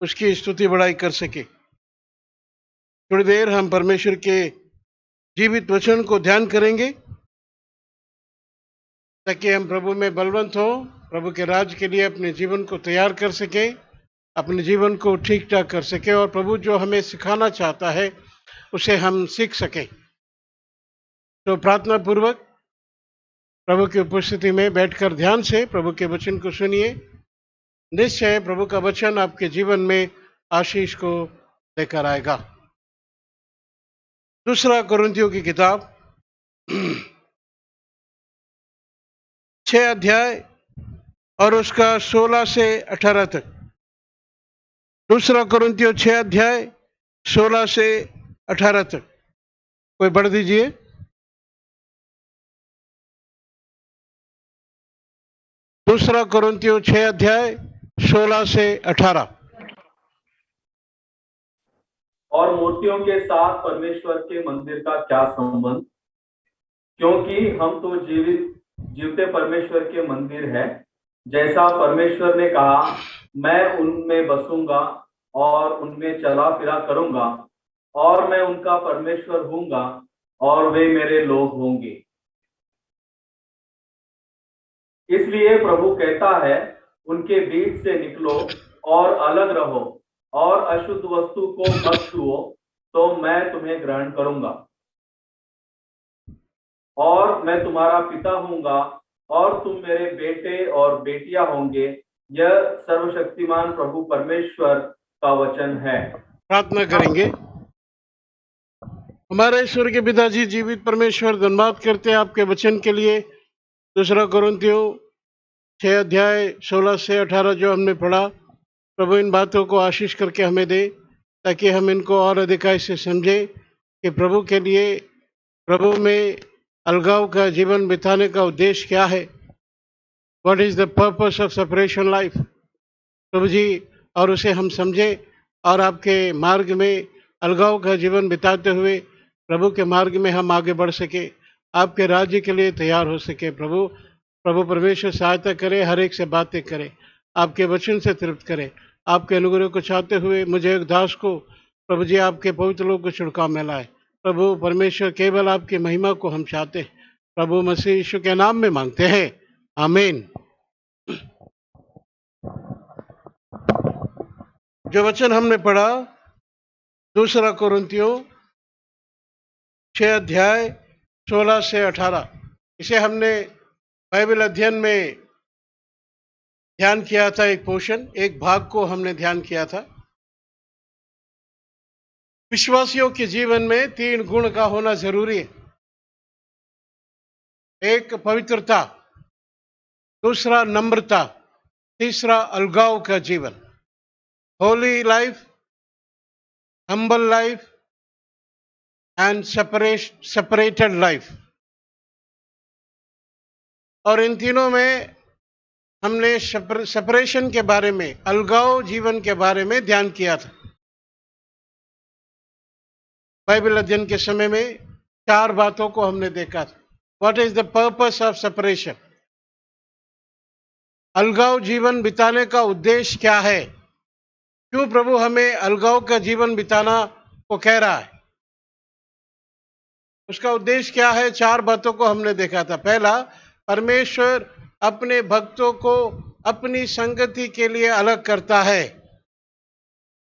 उसकी स्तुति बढ़ाई कर सके। थोड़ी देर हम परमेश्वर के जीवित वचन को ध्यान करेंगे ताकि हम प्रभु में बलवंत हो, प्रभु के राज के लिए अपने जीवन को तैयार कर सके, अपने जीवन को ठीक ठाक कर सके और प्रभु जो हमें सिखाना चाहता है उसे हम सीख सके। तो प्रार्थना पूर्वक प्रभु की उपस्थिति में बैठकर ध्यान से प्रभु के वचन को सुनिए। निश्चय प्रभु का वचन आपके जीवन में आशीष को लेकर आएगा। दूसरा कोरिन्थियों की किताब 6 अध्याय और उसका 16 से 18 तक। दूसरा कोरिन्थियों 6 अध्याय 16 से 18 तक। कोई पढ़ दीजिए। दूसरा कोरिन्थियों 6 अध्याय 16 से 18। और मूर्तियों के साथ परमेश्वर के मंदिर का क्या संबंध? क्योंकि हम तो जीवते परमेश्वर के मंदिर हैं। जैसा परमेश्वर ने कहा, मैं उनमें बसूंगा और उनमें चला फिरा करूंगा और मैं उनका परमेश्वर हूंगा और वे मेरे लोग होंगे। इसलिए प्रभु कहता है, उनके बीच से निकलो और अलग रहो और अशुद्ध वस्तु को मत छुओ, तो मैं तुम्हें ग्रहण करूंगा और मैं तुम्हारा पिता हूंगा और तुम मेरे बेटे और बेटियां होंगे। यह सर्वशक्तिमान प्रभु परमेश्वर का वचन है। प्रार्थना करेंगे। हमारे ईश्वर के पिताजी, जीवित परमेश्वर, धन्यवाद करते हैं आपके वचन के लिए। दूसरा कोरिन्थियों 6 अध्याय 16 से 18 जो हमने पढ़ा, प्रभु इन बातों को आशीष करके हमें दे ताकि हम इनको और अधिकाई से समझें कि प्रभु के लिए, प्रभु में अलगाव का जीवन बिताने का उद्देश्य क्या है। What is the purpose of separation life, प्रभु जी, और उसे हम समझें और आपके मार्ग में अलगाव का जीवन बिताते हुए प्रभु के मार्ग में हम आगे बढ़ सके, आपके राज्य के लिए तैयार हो सके। प्रभु परमेश्वर सहायता करे, हर एक से बातें करे, आपके वचन से तृप्त करे। आपके अनुग्रह को चाहते हुए मुझे एक दास को प्रभु जी आपके पवित्र लोग को छिड़काव में लाए। प्रभु परमेश्वर, केवल आपकी महिमा को हम चाहते हैं। प्रभु मसीह यीशु के नाम में मांगते हैं, आमीन। जो वचन हमने पढ़ा, दूसरा कोरिन्थियों 6 अध्याय 16 से 18, इसे हमने बाइबल अध्ययन में ध्यान किया था। एक पोर्शन, एक भाग को हमने ध्यान किया था। विश्वासियों के जीवन में 3 गुण का होना जरूरी है। एक पवित्रता, दूसरा नम्रता, तीसरा अलगाव का जीवन। Holi life, humble life and separated life. और इन तीनों में हमने सेपरेशन के बारे में, अलगाव जीवन के बारे में ध्यान किया था। बाइबल अध्ययन के समय में 4 बातों को हमने देखा था। What is the purpose of separation, अलगाव जीवन बिताने का उद्देश्य क्या है, क्यों प्रभु हमें अलगाव का जीवन बिताना को कह रहा है, उसका उद्देश्य क्या है। 4 बातों को हमने देखा था। पहला, परमेश्वर अपने भक्तों को अपनी संगति के लिए अलग करता है।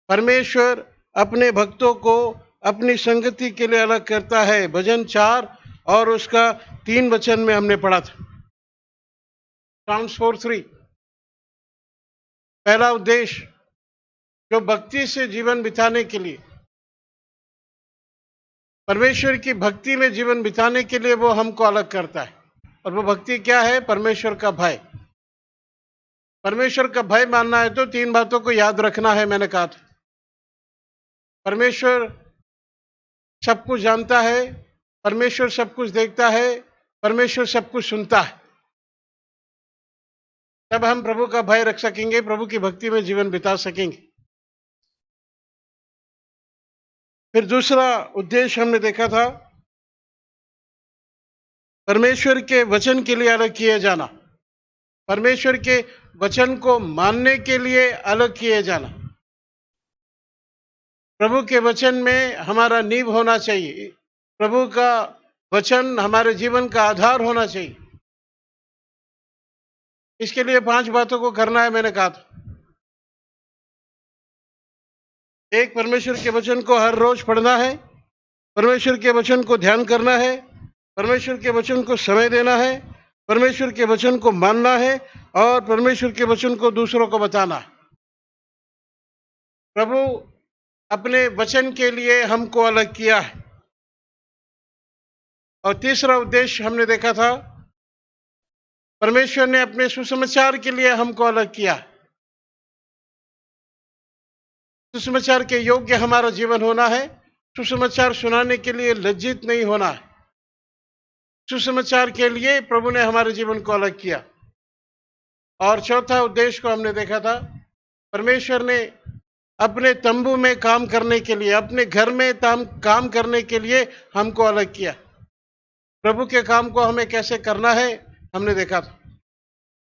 परमेश्वर अपने भक्तों को अपनी संगति के लिए अलग करता है। भजन 4 और उसका 3 वचन में हमने पढ़ा था। Psalms 4:3। पहला उद्देश्य, जो भक्ति से जीवन बिताने के लिए, परमेश्वर की भक्ति में जीवन बिताने के लिए वो हमको अलग करता है। और वो भक्ति क्या है? परमेश्वर का भय। परमेश्वर का भय मानना है तो 3 बातों को याद रखना है। मैंने कहा था, परमेश्वर सब कुछ जानता है, परमेश्वर सब कुछ देखता है, परमेश्वर सब कुछ सुनता है। तब हम प्रभु का भय रख सकेंगे, प्रभु की भक्ति में जीवन बिता सकेंगे। फिर दूसरा उद्देश्य हमने देखा था, परमेश्वर के वचन के लिए अलग किए जाना, परमेश्वर के वचन को मानने के लिए अलग किए जाना। प्रभु के वचन में हमारा नींव होना चाहिए। प्रभु का वचन हमारे जीवन का आधार होना चाहिए। इसके लिए 5 बातों को करना है, मैंने कहा था। एक, परमेश्वर के वचन को हर रोज पढ़ना है, परमेश्वर के वचन को ध्यान करना है, परमेश्वर के वचन को समय देना है, परमेश्वर के वचन को मानना है और परमेश्वर के वचन को दूसरों को बताना है। प्रभु अपने वचन के लिए हमको अलग किया है। और तीसरा उद्देश्य हमने देखा था, परमेश्वर ने अपने सुसमाचार के लिए हमको अलग किया। सुसमाचार के योग्य हमारा जीवन होना है। सुसमाचार सुनाने के लिए लज्जित नहीं होना है। सुसमाचार के लिए प्रभु ने हमारे जीवन को अलग किया। और चौथा उद्देश्य को हमने देखा था, परमेश्वर ने अपने तंबू में काम करने के लिए, अपने घर में काम करने के लिए हमको अलग किया। प्रभु के काम को हमें कैसे करना है हमने देखा था।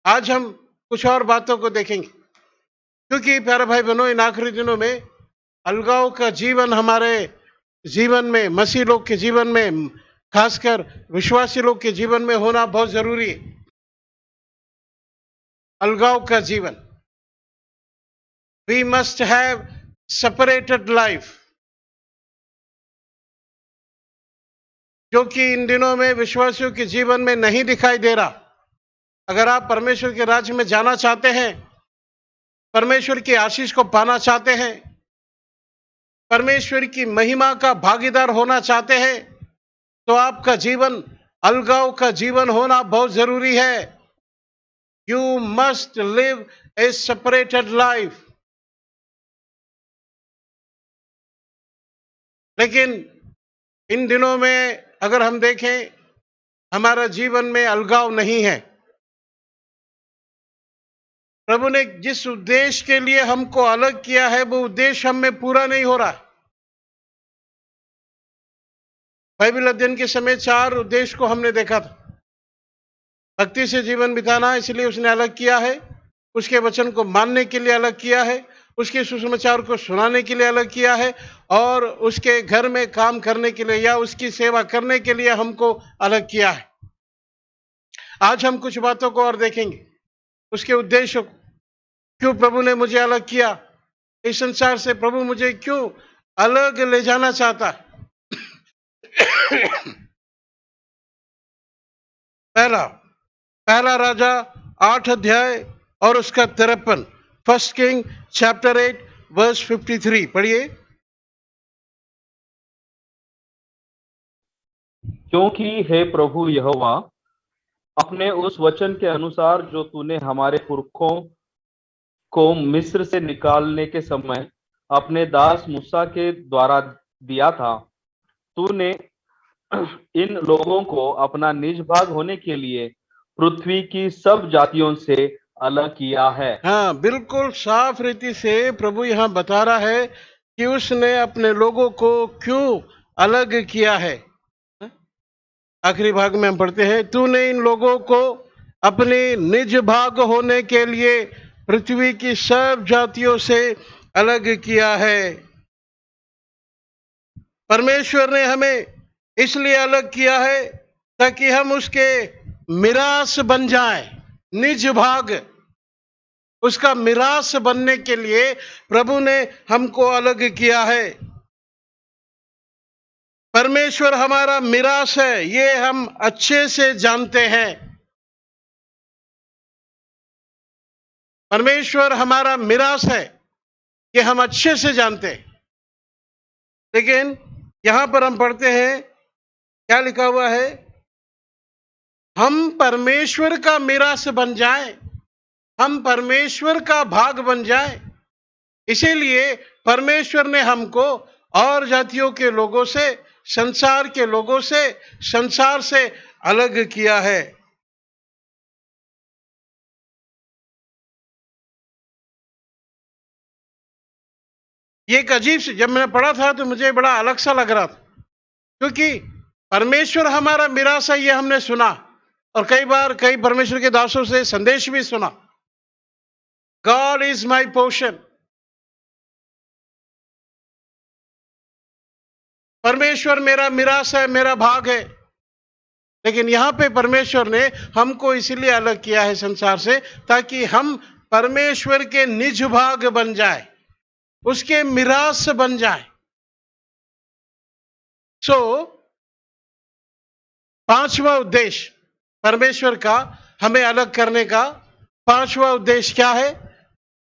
आज हम कुछ और बातों को देखेंगे, क्योंकि प्यारे भाई बहनों, इन आखिरी दिनों में अलगाव का जीवन हमारे जीवन में, मसीह लोग के जीवन में, खासकर विश्वासी लोग के जीवन में होना बहुत जरूरी है। अलगाव का जीवन, we must have separated life, जो कि इन दिनों में विश्वासियों के जीवन में नहीं दिखाई दे रहा। अगर आप परमेश्वर के राज्य में जाना चाहते हैं, परमेश्वर की आशीष को पाना चाहते हैं, परमेश्वर की महिमा का भागीदार होना चाहते हैं, तो आपका जीवन अलगाव का जीवन होना बहुत जरूरी है। You must live a separated life. लेकिन इन दिनों में अगर हम देखें, हमारा जीवन में अलगाव नहीं है। प्रभु ने जिस उद्देश्य के लिए हमको अलग किया है, वो उद्देश्य हम में पूरा नहीं हो रहा। बाइबल अध्ययन के समय 4 उद्देश्य को हमने देखा था। भक्ति से जीवन बिताना, इसलिए उसने अलग किया है। उसके वचन को मानने के लिए अलग किया है। उसके सुसमाचार को सुनाने के लिए अलग किया है। और उसके घर में काम करने के लिए या उसकी सेवा करने के लिए हमको अलग किया है। आज हम कुछ बातों को और देखेंगे, उसके उद्देश्य को। क्यों प्रभु ने मुझे अलग किया, इस संसार से प्रभु मुझे क्यों अलग ले जाना चाहता है। पहला राजा 8 अध्याय और उसका 53, 1 किंग चैप्टर 8 वर्स 53 पढ़िए। क्योंकि हे प्रभु यहोवा, अपने उस वचन के अनुसार जो तूने हमारे पुरखों को मिस्र से निकालने के समय अपने दास मूसा के द्वारा दिया था, तूने इन लोगों को अपना निज भाग होने के लिए पृथ्वी की सब जातियों से अलग किया है। हाँ, बिल्कुल साफ रीति से प्रभु यहाँ बता रहा है कि उसने अपने लोगों को क्यों अलग किया है। आखिरी भाग में हम पढ़ते हैं, तूने इन लोगों को अपने निज भाग होने के लिए पृथ्वी की सब जातियों से अलग किया है। परमेश्वर ने हमें इसलिए अलग किया है ताकि हम उसके मिरास बन जाएं। निज भाग, उसका मिरास बनने के लिए प्रभु ने हमको अलग किया है। परमेश्वर हमारा मिरास है, ये हम अच्छे से जानते हैं। परमेश्वर हमारा मिरास है, ये हम अच्छे से जानते हैं। लेकिन यहां पर हम पढ़ते हैं, क्या लिखा हुआ है, हम परमेश्वर का मिरास बन जाएं, हम परमेश्वर का भाग बन जाएं। इसीलिए परमेश्वर ने हमको और जातियों के लोगों से, संसार के लोगों से, संसार से अलग किया है। ये एक अजीब से, जब मैंने पढ़ा था तो मुझे बड़ा अलग सा लग रहा था, क्योंकि परमेश्वर हमारा मिरास है, ये हमने सुना, और कई बार कई परमेश्वर के दासों से संदेश भी सुना, गॉड इज माई पोर्शन। परमेश्वर मेरा मिरास है, मेरा भाग है। लेकिन यहाँ पे परमेश्वर ने हमको इसलिए अलग किया है संसार से, ताकि हम परमेश्वर के निज भाग बन जाए, उसके मिरास बन जाए। सो पांचवा उद्देश्य परमेश्वर का हमें अलग करने का पांचवा उद्देश्य क्या है?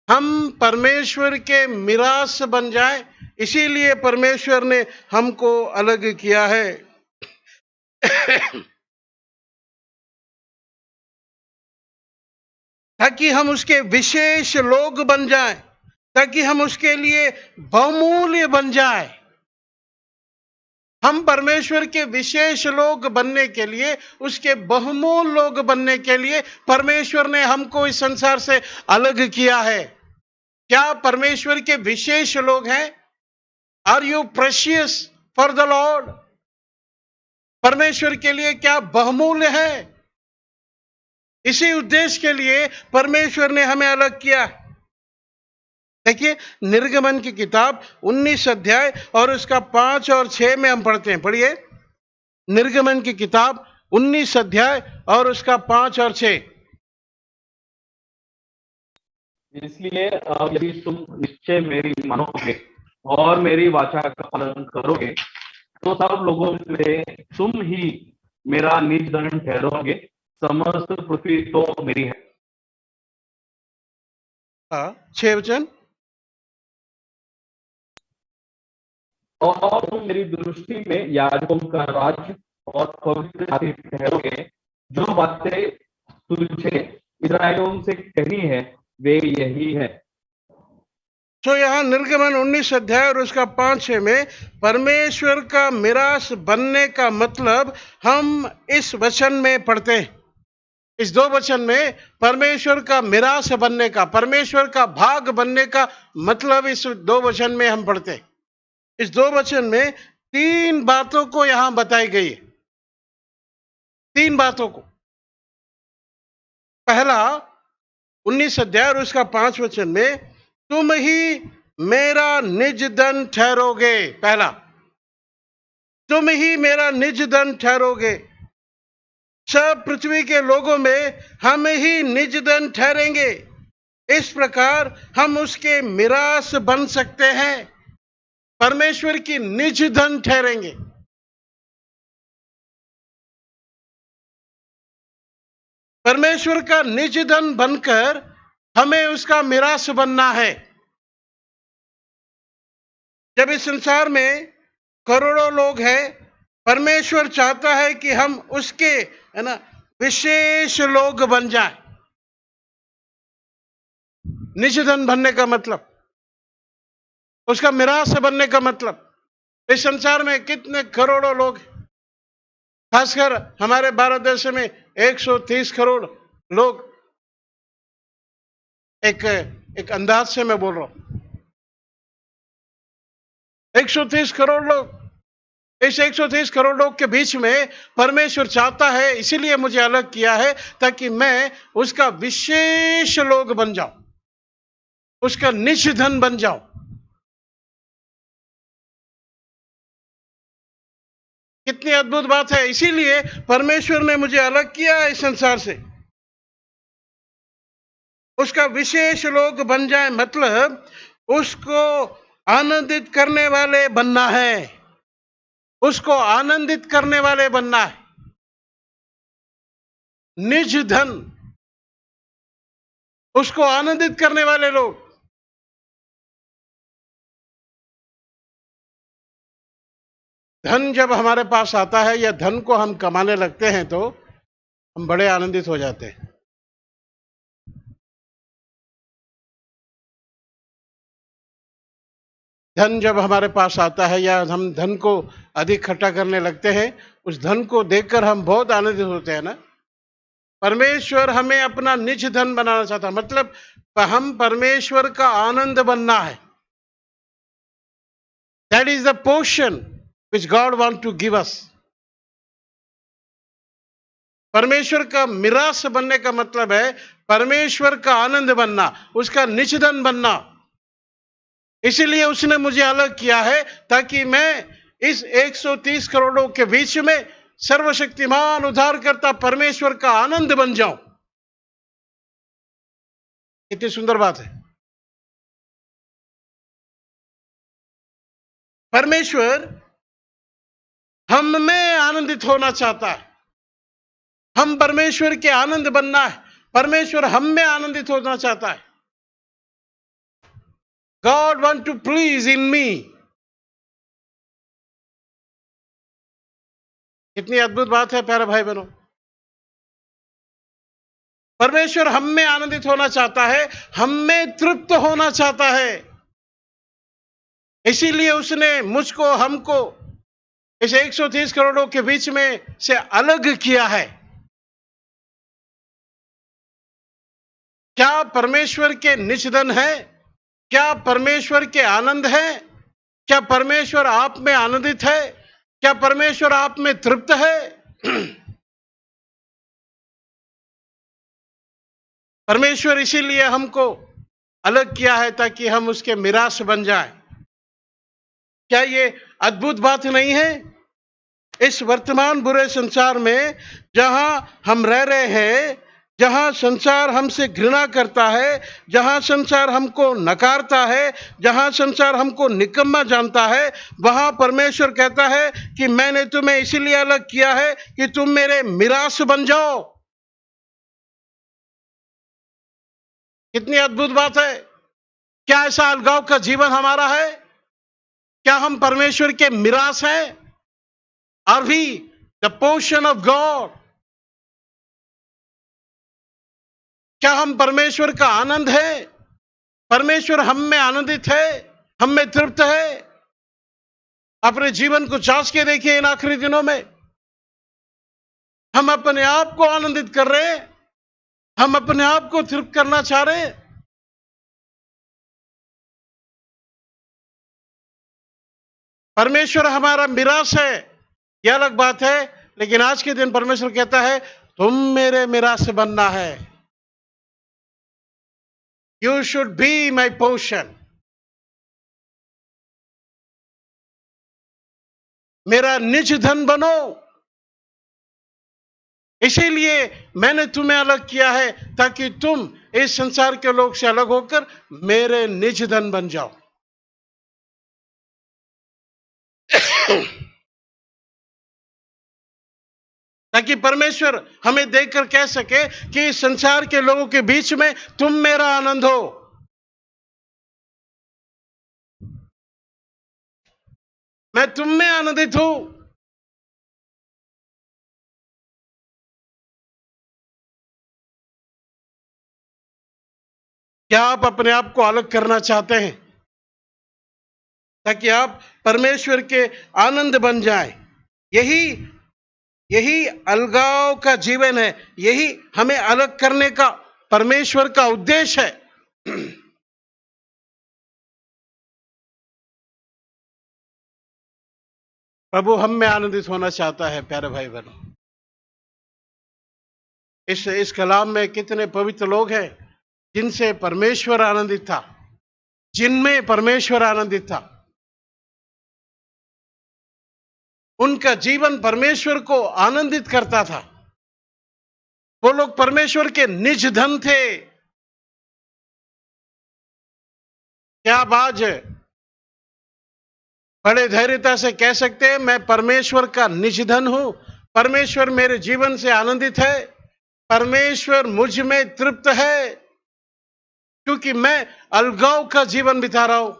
हम परमेश्वर के मिरास बन जाएं। इसीलिए परमेश्वर ने हमको अलग किया है। ताकि हम उसके विशेष लोग बन जाएं, ताकि हम उसके लिए बहुमूल्य बन जाएं। हम परमेश्वर के विशेष लोग बनने के लिए, उसके बहुमूल्य लोग बनने के लिए परमेश्वर ने हमको इस संसार से अलग किया है। क्या परमेश्वर के विशेष लोग हैं? Are you precious for the Lord? परमेश्वर के लिए क्या बहुमूल्य है? इसी उद्देश्य के लिए परमेश्वर ने हमें अलग किया। देखिए, निर्गमन की किताब 19 अध्याय और उसका 5 और 6 में हम पढ़ते हैं। पढ़िए, निर्गमन की किताब 19 अध्याय और उसका 5 और 6। इसलिए यदि तुम निश्चय मेरी मानोगे और मेरी वाचा का पालन करोगे, तो सब लोगों में तुम ही मेरा निज धन ठहरोगे। समस्त पृथ्वी तो मेरी है। 6 वचन। और तुम मेरी दृष्टि में याजकों का राज्य और पवित्र जाति ठहरोगे। जो बातें तुझे इस्राएलियों से कहनी है वे यही है। तो यहाँ निर्गमन 19 अध्याय और उसका 5-6 में परमेश्वर का मिरास बनने का मतलब हम इस वचन में पढ़ते हैं। इस 2 वचन में परमेश्वर का मिरास बनने का, परमेश्वर का भाग बनने का मतलब इस 2 वचन में हम पढ़ते हैं। इस 2 वचन में 3 बातों को यहां बताई गई है। 3 बातों को। पहला 19 अध्याय और उसका 5 वचन में तुम ही मेरा निज धन ठहरोगे। पहला, तुम ही मेरा निज धन ठहरोगे। सब पृथ्वी के लोगों में हम ही निज धन ठहरेंगे। इस प्रकार हम उसके मिरास बन सकते हैं, परमेश्वर की निज धन ठहरेंगे। परमेश्वर का निज धन बनकर हमें उसका मिरास बनना है। जब इस संसार में करोड़ों लोग हैं, परमेश्वर चाहता है कि हम उसके विशेष लोग बन जाएं। निज धन बनने का मतलब, उसका मिरास बनने का मतलब, इस संसार में कितने करोड़ों लोग, खासकर हमारे भारत देश में 130 करोड़ लोग। एक अंदाज से मैं बोल रहा हूं, 130 करोड़ लोग। इस 130 करोड़ लोग के बीच में परमेश्वर चाहता है, इसीलिए मुझे अलग किया है, ताकि मैं उसका विशेष लोग बन जाऊं, उसका निज धन बन जाऊं। कितनी अद्भुत बात है। इसीलिए परमेश्वर ने मुझे अलग किया है इस संसार से, उसका विशेष लोग बन जाए, मतलब उसको आनंदित करने वाले बनना है, उसको आनंदित करने वाले बनना है। निज धन, उसको आनंदित करने वाले लोग। धन जब हमारे पास आता है या धन को हम कमाने लगते हैं तो हम बड़े आनंदित हो जाते हैं। धन जब हमारे पास आता है या हम धन को अधिक इकट्ठा करने लगते हैं, उस धन को देखकर हम बहुत आनंदित होते हैं ना। परमेश्वर हमें अपना निज धन बनाना चाहता है, मतलब हम परमेश्वर का आनंद बनना है। That is the portion which God wants to give us. परमेश्वर का मिरास बनने का मतलब है परमेश्वर का आनंद बनना, उसका निज धन बनना। इसीलिए उसने मुझे अलग किया है, ताकि मैं इस 130 करोड़ों के बीच में सर्वशक्तिमान उद्धारकर्ता परमेश्वर का आनंद बन जाऊं। कितनी सुंदर बात है। परमेश्वर हम में आनंदित होना चाहता है। हम परमेश्वर के आनंद बनना है। परमेश्वर हम में आनंदित होना चाहता है। God want to please in me। कितनी अद्भुत बात है प्यारे भाई बहनों। परमेश्वर हम में आनंदित होना चाहता है, हम में तृप्त होना चाहता है। इसीलिए उसने मुझको, हमको इस 130 करोड़ों के बीच में से अलग किया है। क्या परमेश्वर के निज धन है? क्या परमेश्वर के आनंद है? क्या परमेश्वर आप में आनंदित है? क्या परमेश्वर आप में तृप्त है? परमेश्वर इसीलिए हमको अलग किया है ताकि हम उसके मिरास बन जाएं। क्या ये अद्भुत बात नहीं है? इस वर्तमान बुरे संसार में जहां हम रह रहे हैं, जहां संसार हमसे घृणा करता है, जहां संसार हमको नकारता है, जहां संसार हमको निकम्मा जानता है, वहां परमेश्वर कहता है कि मैंने तुम्हें इसीलिए अलग किया है कि तुम मेरे मिरास बन जाओ। कितनी अद्भुत बात है। क्या ऐसा अलगाव का जीवन हमारा है? क्या हम परमेश्वर के मिरास हैं? Are we the portion of God? क्या हम परमेश्वर का आनंद है? परमेश्वर हम में आनंदित है, हम में तृप्त है? अपने जीवन को जांच के देखिए। इन आखिरी दिनों में हम अपने आप को आनंदित कर रहे हैं? हम अपने आप को तृप्त करना चाह रहे हैं? परमेश्वर हमारा मिरास है, यह अलग बात है, लेकिन आज के दिन परमेश्वर कहता है तुम मेरे मिरास बनना है। You should be my portion. मेरा निज धन बनो। इसीलिए मैंने तुम्हें अलग किया है ताकि तुम इस संसार के लोग से अलग होकर मेरे निज धन बन जाओ। ताकि परमेश्वर हमें देखकर कह सके कि इस संसार के लोगों के बीच में तुम मेरा आनंद हो। मैं तुम में आनंदित हूं। क्या आप अपने आप को अलग करना चाहते हैं ताकि आप परमेश्वर के आनंद बन जाएं? यही अलगाव का जीवन है। यही हमें अलग करने का परमेश्वर का उद्देश्य है। प्रभु हम में आनंदित होना चाहता है प्यारे भाई बहनों। इस कलाम में कितने पवित्र लोग हैं जिनसे परमेश्वर आनंदित था, जिनमें परमेश्वर आनंदित था। उनका जीवन परमेश्वर को आनंदित करता था। वो लोग परमेश्वर के निज धन थे। क्या आप आज बड़े धैर्यता से कह सकते हैं मैं परमेश्वर का निज धन हूं? परमेश्वर मेरे जीवन से आनंदित है, परमेश्वर मुझ में तृप्त है, क्योंकि मैं अलगाव का जीवन बिता रहा हूं।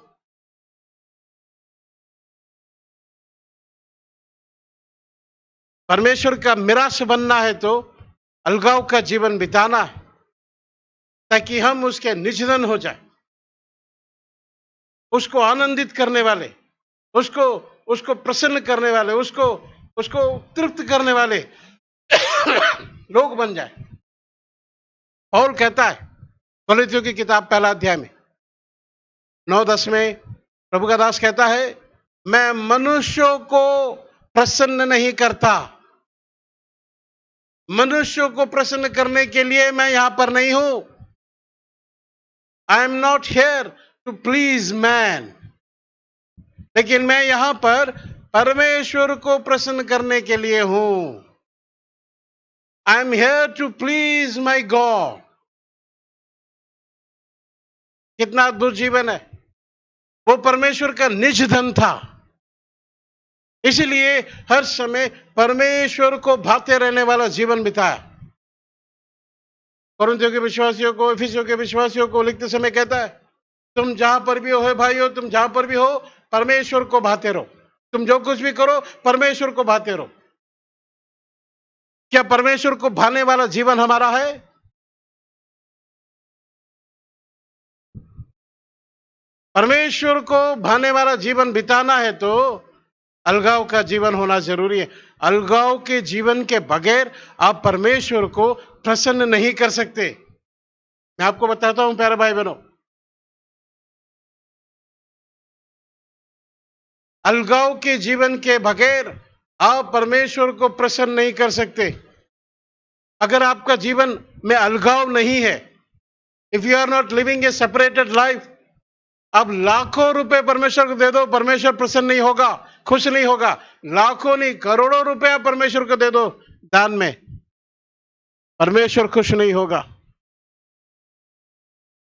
परमेश्वर का मिरास बनना है तो अलगाव का जीवन बिताना है ताकि हम उसके निज धन हो जाए। उसको आनंदित करने वाले, उसको प्रसन्न करने वाले, उसको तृप्त करने वाले लोग बन जाए। पौल कहता है गलातियों की किताब पहला अध्याय में 9-10 में प्रभु का दास कहता है मैं मनुष्यों को प्रसन्न नहीं करता। मनुष्यों को प्रसन्न करने के लिए मैं यहां पर नहीं हूं। I am not here to please man. लेकिन मैं यहां पर परमेश्वर को प्रसन्न करने के लिए हूं। I am here to please my God. कितना अद्भुत जीवन है। वो परमेश्वर का निज धन था, इसलिए हर समय परमेश्वर को भाते रहने वाला जीवन बिताया। कोरिन्थियों के विश्वासियों को, इफिसियों के विश्वासियों को लिखते समय कहता है, तुम जहां पर भी हो भाइयों, तुम जहां पर भी हो परमेश्वर को भाते रहो। तुम जो कुछ भी करो परमेश्वर को भाते रहो। क्या परमेश्वर को भाने वाला जीवन हमारा है? परमेश्वर को भाने वाला जीवन बिताना है तो अलगाव का जीवन होना जरूरी है। अलगाव के जीवन के बगैर आप परमेश्वर को प्रसन्न नहीं कर सकते। मैं आपको बताता हूं प्यारे भाई बहनों, अलगाव के जीवन के बगैर आप परमेश्वर को प्रसन्न नहीं कर सकते। अगर आपका जीवन में अलगाव नहीं है, if you are not living a separated life, अब लाखों रुपए परमेश्वर को दे दो, परमेश्वर प्रसन्न नहीं होगा, खुश नहीं होगा। लाखों नहीं, करोड़ों रुपया परमेश्वर को दे दो दान में, परमेश्वर खुश नहीं होगा।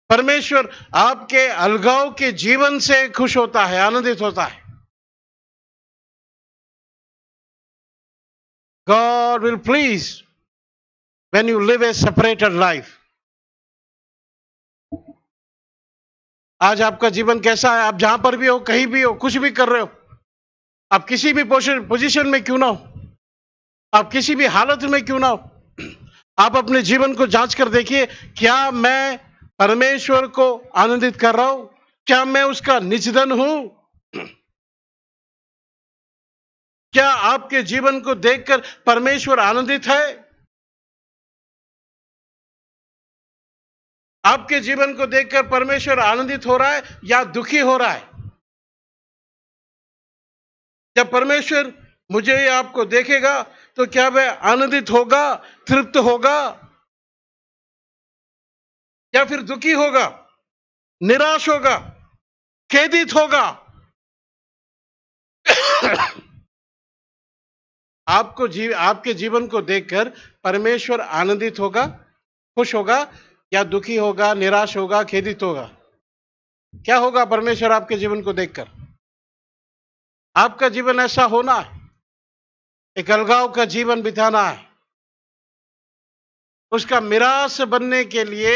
परमेश्वर आपके अलगाव के जीवन से खुश होता है, आनंदित होता है। God will please when you live a separated life. आज आपका जीवन कैसा है? आप जहां पर भी हो, कहीं भी हो, कुछ भी कर रहे हो, आप किसी भी पोजीशन में क्यों ना हो, आप किसी भी हालत में क्यों ना हो, आप अपने जीवन को जांच कर देखिए, क्या मैं परमेश्वर को आनंदित कर रहा हूं? क्या मैं उसका निजधन हूं? क्या आपके जीवन को देखकर परमेश्वर आनंदित है? आपके जीवन को देखकर परमेश्वर आनंदित हो रहा है या दुखी हो रहा है? जब परमेश्वर मुझे या आपको देखेगा तो क्या वह आनंदित होगा, तृप्त होगा, या फिर दुखी होगा, निराश होगा, खेदित होगा? आपके जीवन को देखकर परमेश्वर आनंदित होगा, खुश होगा, या दुखी होगा, निराश होगा, खेदित होगा? क्या होगा परमेश्वर आपके जीवन को देखकर? आपका जीवन ऐसा होना है, एक अलगाव का जीवन बिताना है, उसका मिरास बनने के लिए,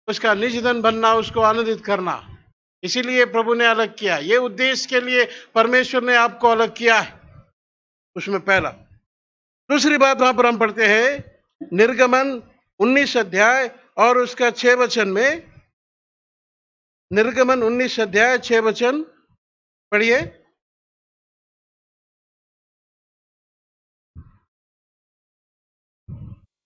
उसका निजधन बनना, उसको आनंदित करना। इसीलिए प्रभु ने अलग किया, ये उद्देश्य के लिए परमेश्वर ने आपको अलग किया है। उसमें पहला। दूसरी बात वहां पर हम पढ़ते हैं निर्गमन 19 अध्याय और उसका 6 वचन में। निर्गमन 19 अध्याय 6 वचन पढ़िए।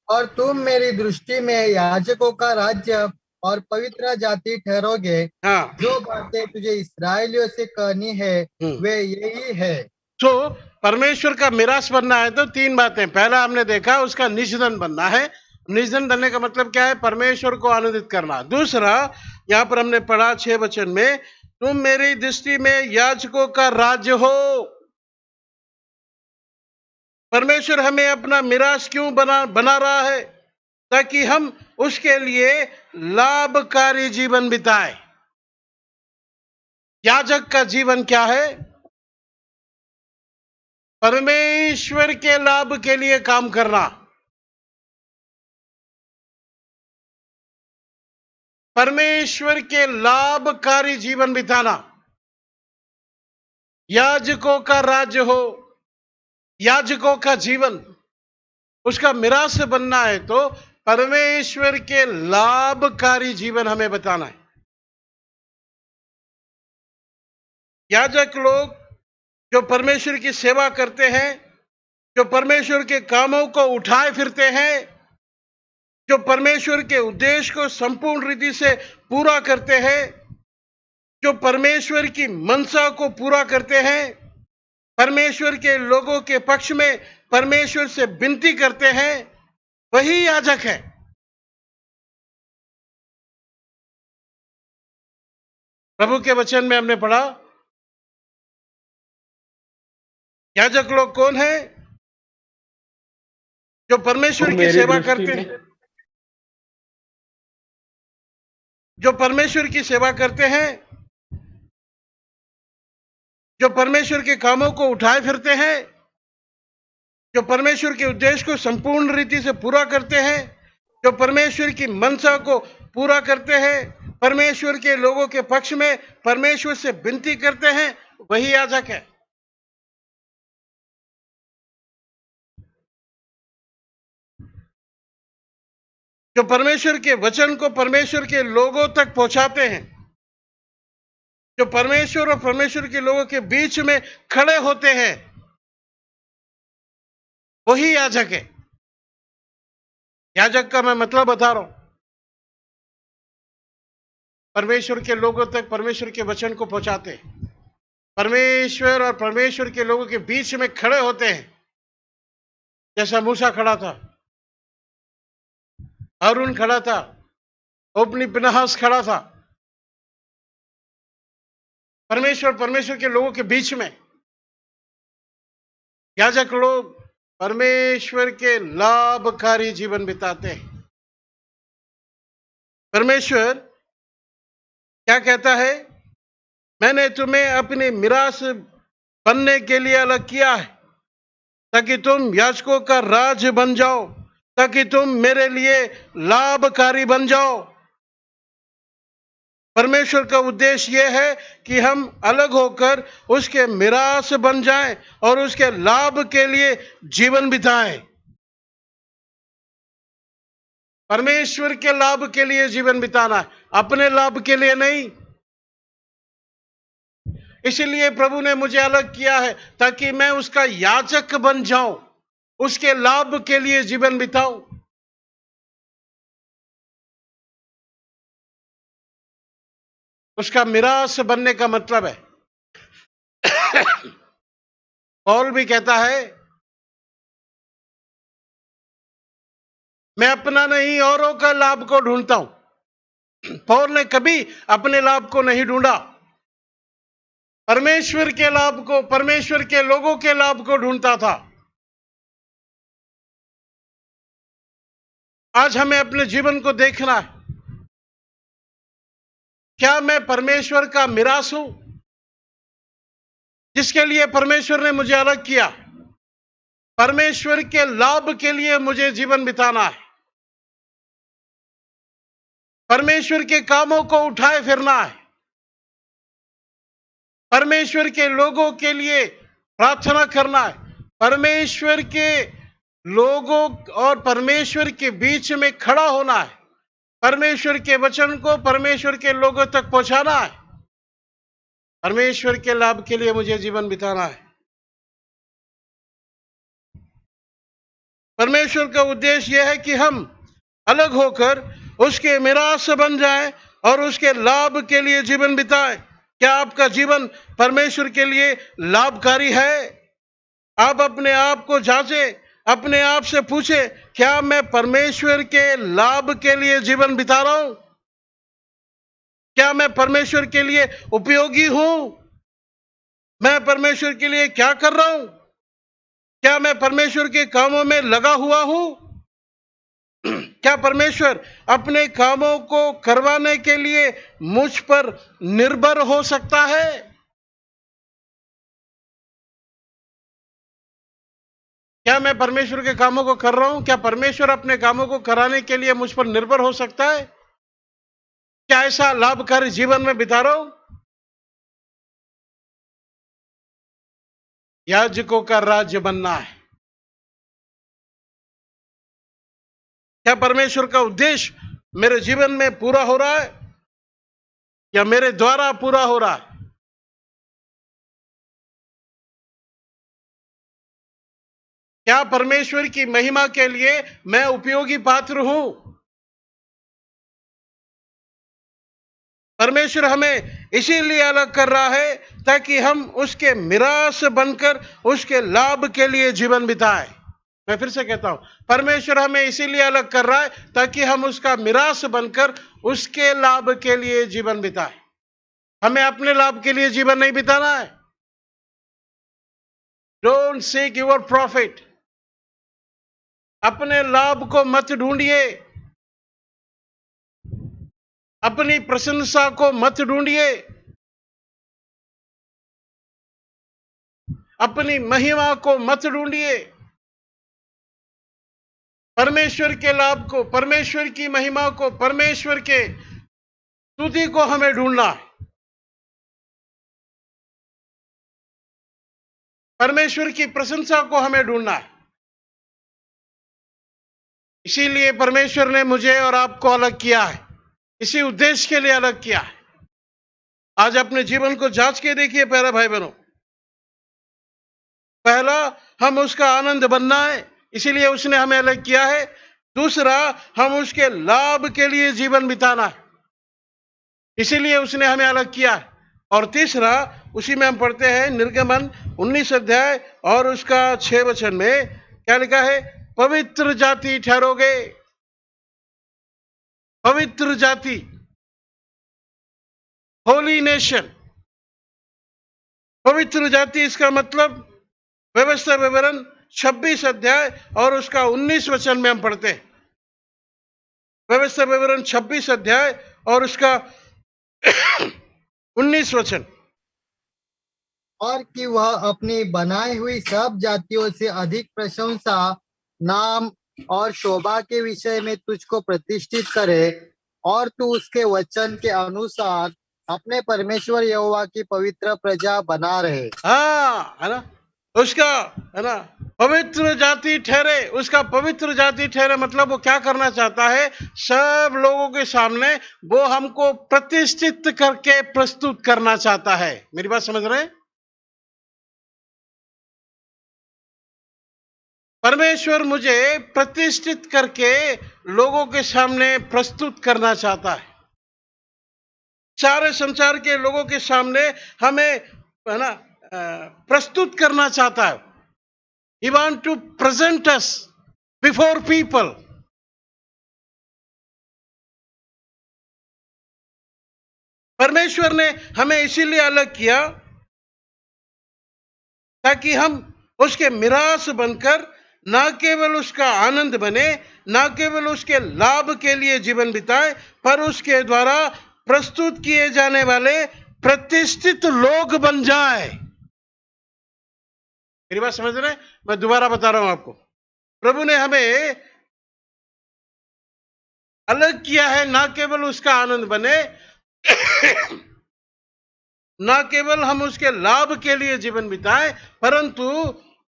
और तुम मेरी दृष्टि में याजकों का राज्य और पवित्र जाति ठहरोगे। हाँ, जो बातें तुझे इस्राएलियों से कहनी है वे यही है। तो परमेश्वर का मिरास बनना है तो 3 बातें। पहला हमने देखा उसका निजधन बनना है। निजधन बनने का मतलब क्या है? परमेश्वर को आनंदित करना। दूसरा यहाँ पर हमने पढ़ा 6 वचन में, तुम मेरी दृष्टि में याजकों का राज्य हो। परमेश्वर हमें अपना मिरास क्यों बना रहा है? ताकि हम उसके लिए लाभकारी जीवन बिताए। याजक का जीवन क्या है? परमेश्वर के लाभ के लिए काम करना। परमेश्वर के लाभकारी जीवन बिताना। याजकों का राज्य हो, याजकों का जीवन, उसका मिरास बनना है तो परमेश्वर के लाभकारी जीवन हमें बताना है। याजक लोग जो परमेश्वर की सेवा करते हैं, जो परमेश्वर के कामों को उठाए फिरते हैं, जो परमेश्वर के उद्देश्य को संपूर्ण रीति से पूरा करते हैं, जो परमेश्वर की मनसा को पूरा करते हैं, परमेश्वर के लोगों के पक्ष में परमेश्वर से विनती करते हैं, वही याजक है। प्रभु के वचन में हमने पढ़ा याजक लोग कौन है? जो परमेश्वर की मेरी सेवा दृष्टि करते में हैं, जो परमेश्वर की सेवा करते हैं, जो परमेश्वर के कामों को उठाए फिरते हैं, जो परमेश्वर के उद्देश्य को संपूर्ण रीति से पूरा करते हैं, जो परमेश्वर की मनसा को पूरा करते हैं, परमेश्वर के लोगों के पक्ष में परमेश्वर से विनती करते हैं, वही याजक है। जो परमेश्वर के वचन को परमेश्वर के लोगों तक पहुंचाते हैं, जो परमेश्वर और परमेश्वर के लोगों के बीच में खड़े होते हैं, वही याजक है। याजक का मैं मतलब बता रहा हूं, परमेश्वर के लोगों तक परमेश्वर के वचन को पहुंचाते हैं, परमेश्वर और परमेश्वर के लोगों के बीच में खड़े होते हैं। जैसा मूसा खड़ा था, हारून खड़ा था, ओपनी पिनहास खड़ा था, परमेश्वर के लोगों के बीच में याजक लोग परमेश्वर के लाभकारी जीवन बिताते हैं। परमेश्वर क्या कहता है? मैंने तुम्हें अपनी मिरास बनने के लिए अलग किया है, ताकि तुम याजकों का राज बन जाओ, ताकि तुम मेरे लिए लाभकारी बन जाओ। परमेश्वर का उद्देश्य यह है कि हम अलग होकर उसके मिरास बन जाएं और उसके लाभ के लिए जीवन बिताएं। परमेश्वर के लाभ के लिए जीवन बिताना है, अपने लाभ के लिए नहीं। इसलिए प्रभु ने मुझे अलग किया है ताकि मैं उसका याजक बन जाऊं, उसके लाभ के लिए जीवन बिताऊं। उसका मिरास बनने का मतलब है, पौल भी कहता है, मैं अपना नहीं औरों का लाभ को ढूंढता हूं। पौल ने कभी अपने लाभ को नहीं ढूंढा, परमेश्वर के लाभ को, परमेश्वर के लोगों के लाभ को ढूंढता था। आज हमें अपने जीवन को देखना है, क्या मैं परमेश्वर का मिरास हूं जिसके लिए परमेश्वर ने मुझे अलग किया? परमेश्वर के लाभ के लिए मुझे जीवन बिताना है, परमेश्वर के कामों को उठाए फिरना है, परमेश्वर के लोगों के लिए प्रार्थना करना है, परमेश्वर के लोगों और परमेश्वर के बीच में खड़ा होना है, परमेश्वर के वचन को परमेश्वर के लोगों तक पहुंचाना है। परमेश्वर के लाभ के लिए मुझे जीवन बिताना है। परमेश्वर का उद्देश्य यह है कि हम अलग होकर उसके मिरास बन जाएं और उसके लाभ के लिए जीवन बिताएं। क्या आपका जीवन परमेश्वर के लिए लाभकारी है? आप अपने आप को जांचें, अपने आप से पूछे, क्या मैं परमेश्वर के लाभ के लिए जीवन बिता रहा हूं? क्या मैं परमेश्वर के लिए उपयोगी हूं? मैं परमेश्वर के लिए क्या कर रहा हूं? क्या मैं परमेश्वर के कामों में लगा हुआ हूं? क्या परमेश्वर अपने कामों को करवाने के लिए मुझ पर निर्भर हो सकता है? क्या मैं परमेश्वर के कामों को कर रहा हूं? क्या परमेश्वर अपने कामों को कराने के लिए मुझ पर निर्भर हो सकता है? क्या ऐसा लाभकारी जीवन में बिता रहा हूं? याजकों का राज्य बनना है। क्या परमेश्वर का उद्देश्य मेरे जीवन में पूरा हो रहा है या मेरे द्वारा पूरा हो रहा है? क्या परमेश्वर की महिमा के लिए मैं उपयोगी पात्र हूं? परमेश्वर हमें इसीलिए अलग कर रहा है ताकि हम उसके मिरास बनकर उसके लाभ के लिए जीवन बिताएं। मैं फिर से कहता हूं, परमेश्वर हमें इसीलिए अलग कर रहा है ताकि हम उसका मिरास बनकर उसके लाभ के लिए जीवन बिताएं। हमें अपने लाभ के लिए जीवन नहीं बिताना है। डोंट सीक योर प्रॉफिट, अपने लाभ को मत ढूंढिए, अपनी प्रशंसा को मत ढूंढिए, अपनी महिमा को मत ढूंढिए। परमेश्वर के लाभ को, परमेश्वर की महिमा को, परमेश्वर के स्तुति को हमें ढूंढना है। परमेश्वर की प्रशंसा को हमें ढूंढना है। इसीलिए परमेश्वर ने मुझे और आपको अलग किया है, इसी उद्देश्य के लिए अलग किया है। आज अपने जीवन को जांच के देखिए प्यारे भाई बहनों। पहला, हम उसका आनंद बनना है, इसीलिए उसने हमें अलग किया है। दूसरा, हम उसके लाभ के लिए जीवन बिताना है, इसीलिए उसने हमें अलग किया है। और तीसरा, उसी में हम पढ़ते हैं निर्गमन 19 अध्याय और उसका 6 वचन में क्या लिखा है? पवित्र जाति ठहरोगे। पवित्र जाति, होली नेशन। पवित्र जाति, इसका मतलब व्यवस्था विवरण 26 अध्याय और उसका 19 वचन में हम पढ़ते हैं। व्यवस्था विवरण 26 अध्याय और उसका 19 वचन। और कि वह अपनी बनाई हुई सब जातियों से अधिक प्रशंसा, नाम और शोभा के विषय में तुझको प्रतिष्ठित करे, और तू उसके वचन के अनुसार अपने परमेश्वर यहोवा की पवित्र प्रजा बना रहे। हाँ, है ना, उसका, है ना, पवित्र जाति ठहरे। उसका पवित्र जाति ठहरे मतलब वो क्या करना चाहता है? सब लोगों के सामने वो हमको प्रतिष्ठित करके प्रस्तुत करना चाहता है। मेरी बात समझ रहे हैं? परमेश्वर मुझे प्रतिष्ठित करके लोगों के सामने प्रस्तुत करना चाहता है। सारे संसार के लोगों के सामने हमें, है ना, प्रस्तुत करना चाहता है। He wants to present us before people. परमेश्वर ने हमें इसीलिए अलग किया ताकि हम उसके मिरास बनकर ना केवल उसका आनंद बने, ना केवल उसके लाभ के लिए जीवन बिताए, पर उसके द्वारा प्रस्तुत किए जाने वाले प्रतिष्ठित लोग बन जाए। मेरी बात समझ रहे हैं? मैं दोबारा बता रहा हूं आपको। प्रभु ने हमें अलग किया है, ना केवल उसका आनंद बने, ना केवल हम उसके लाभ के लिए जीवन बिताएं, परंतु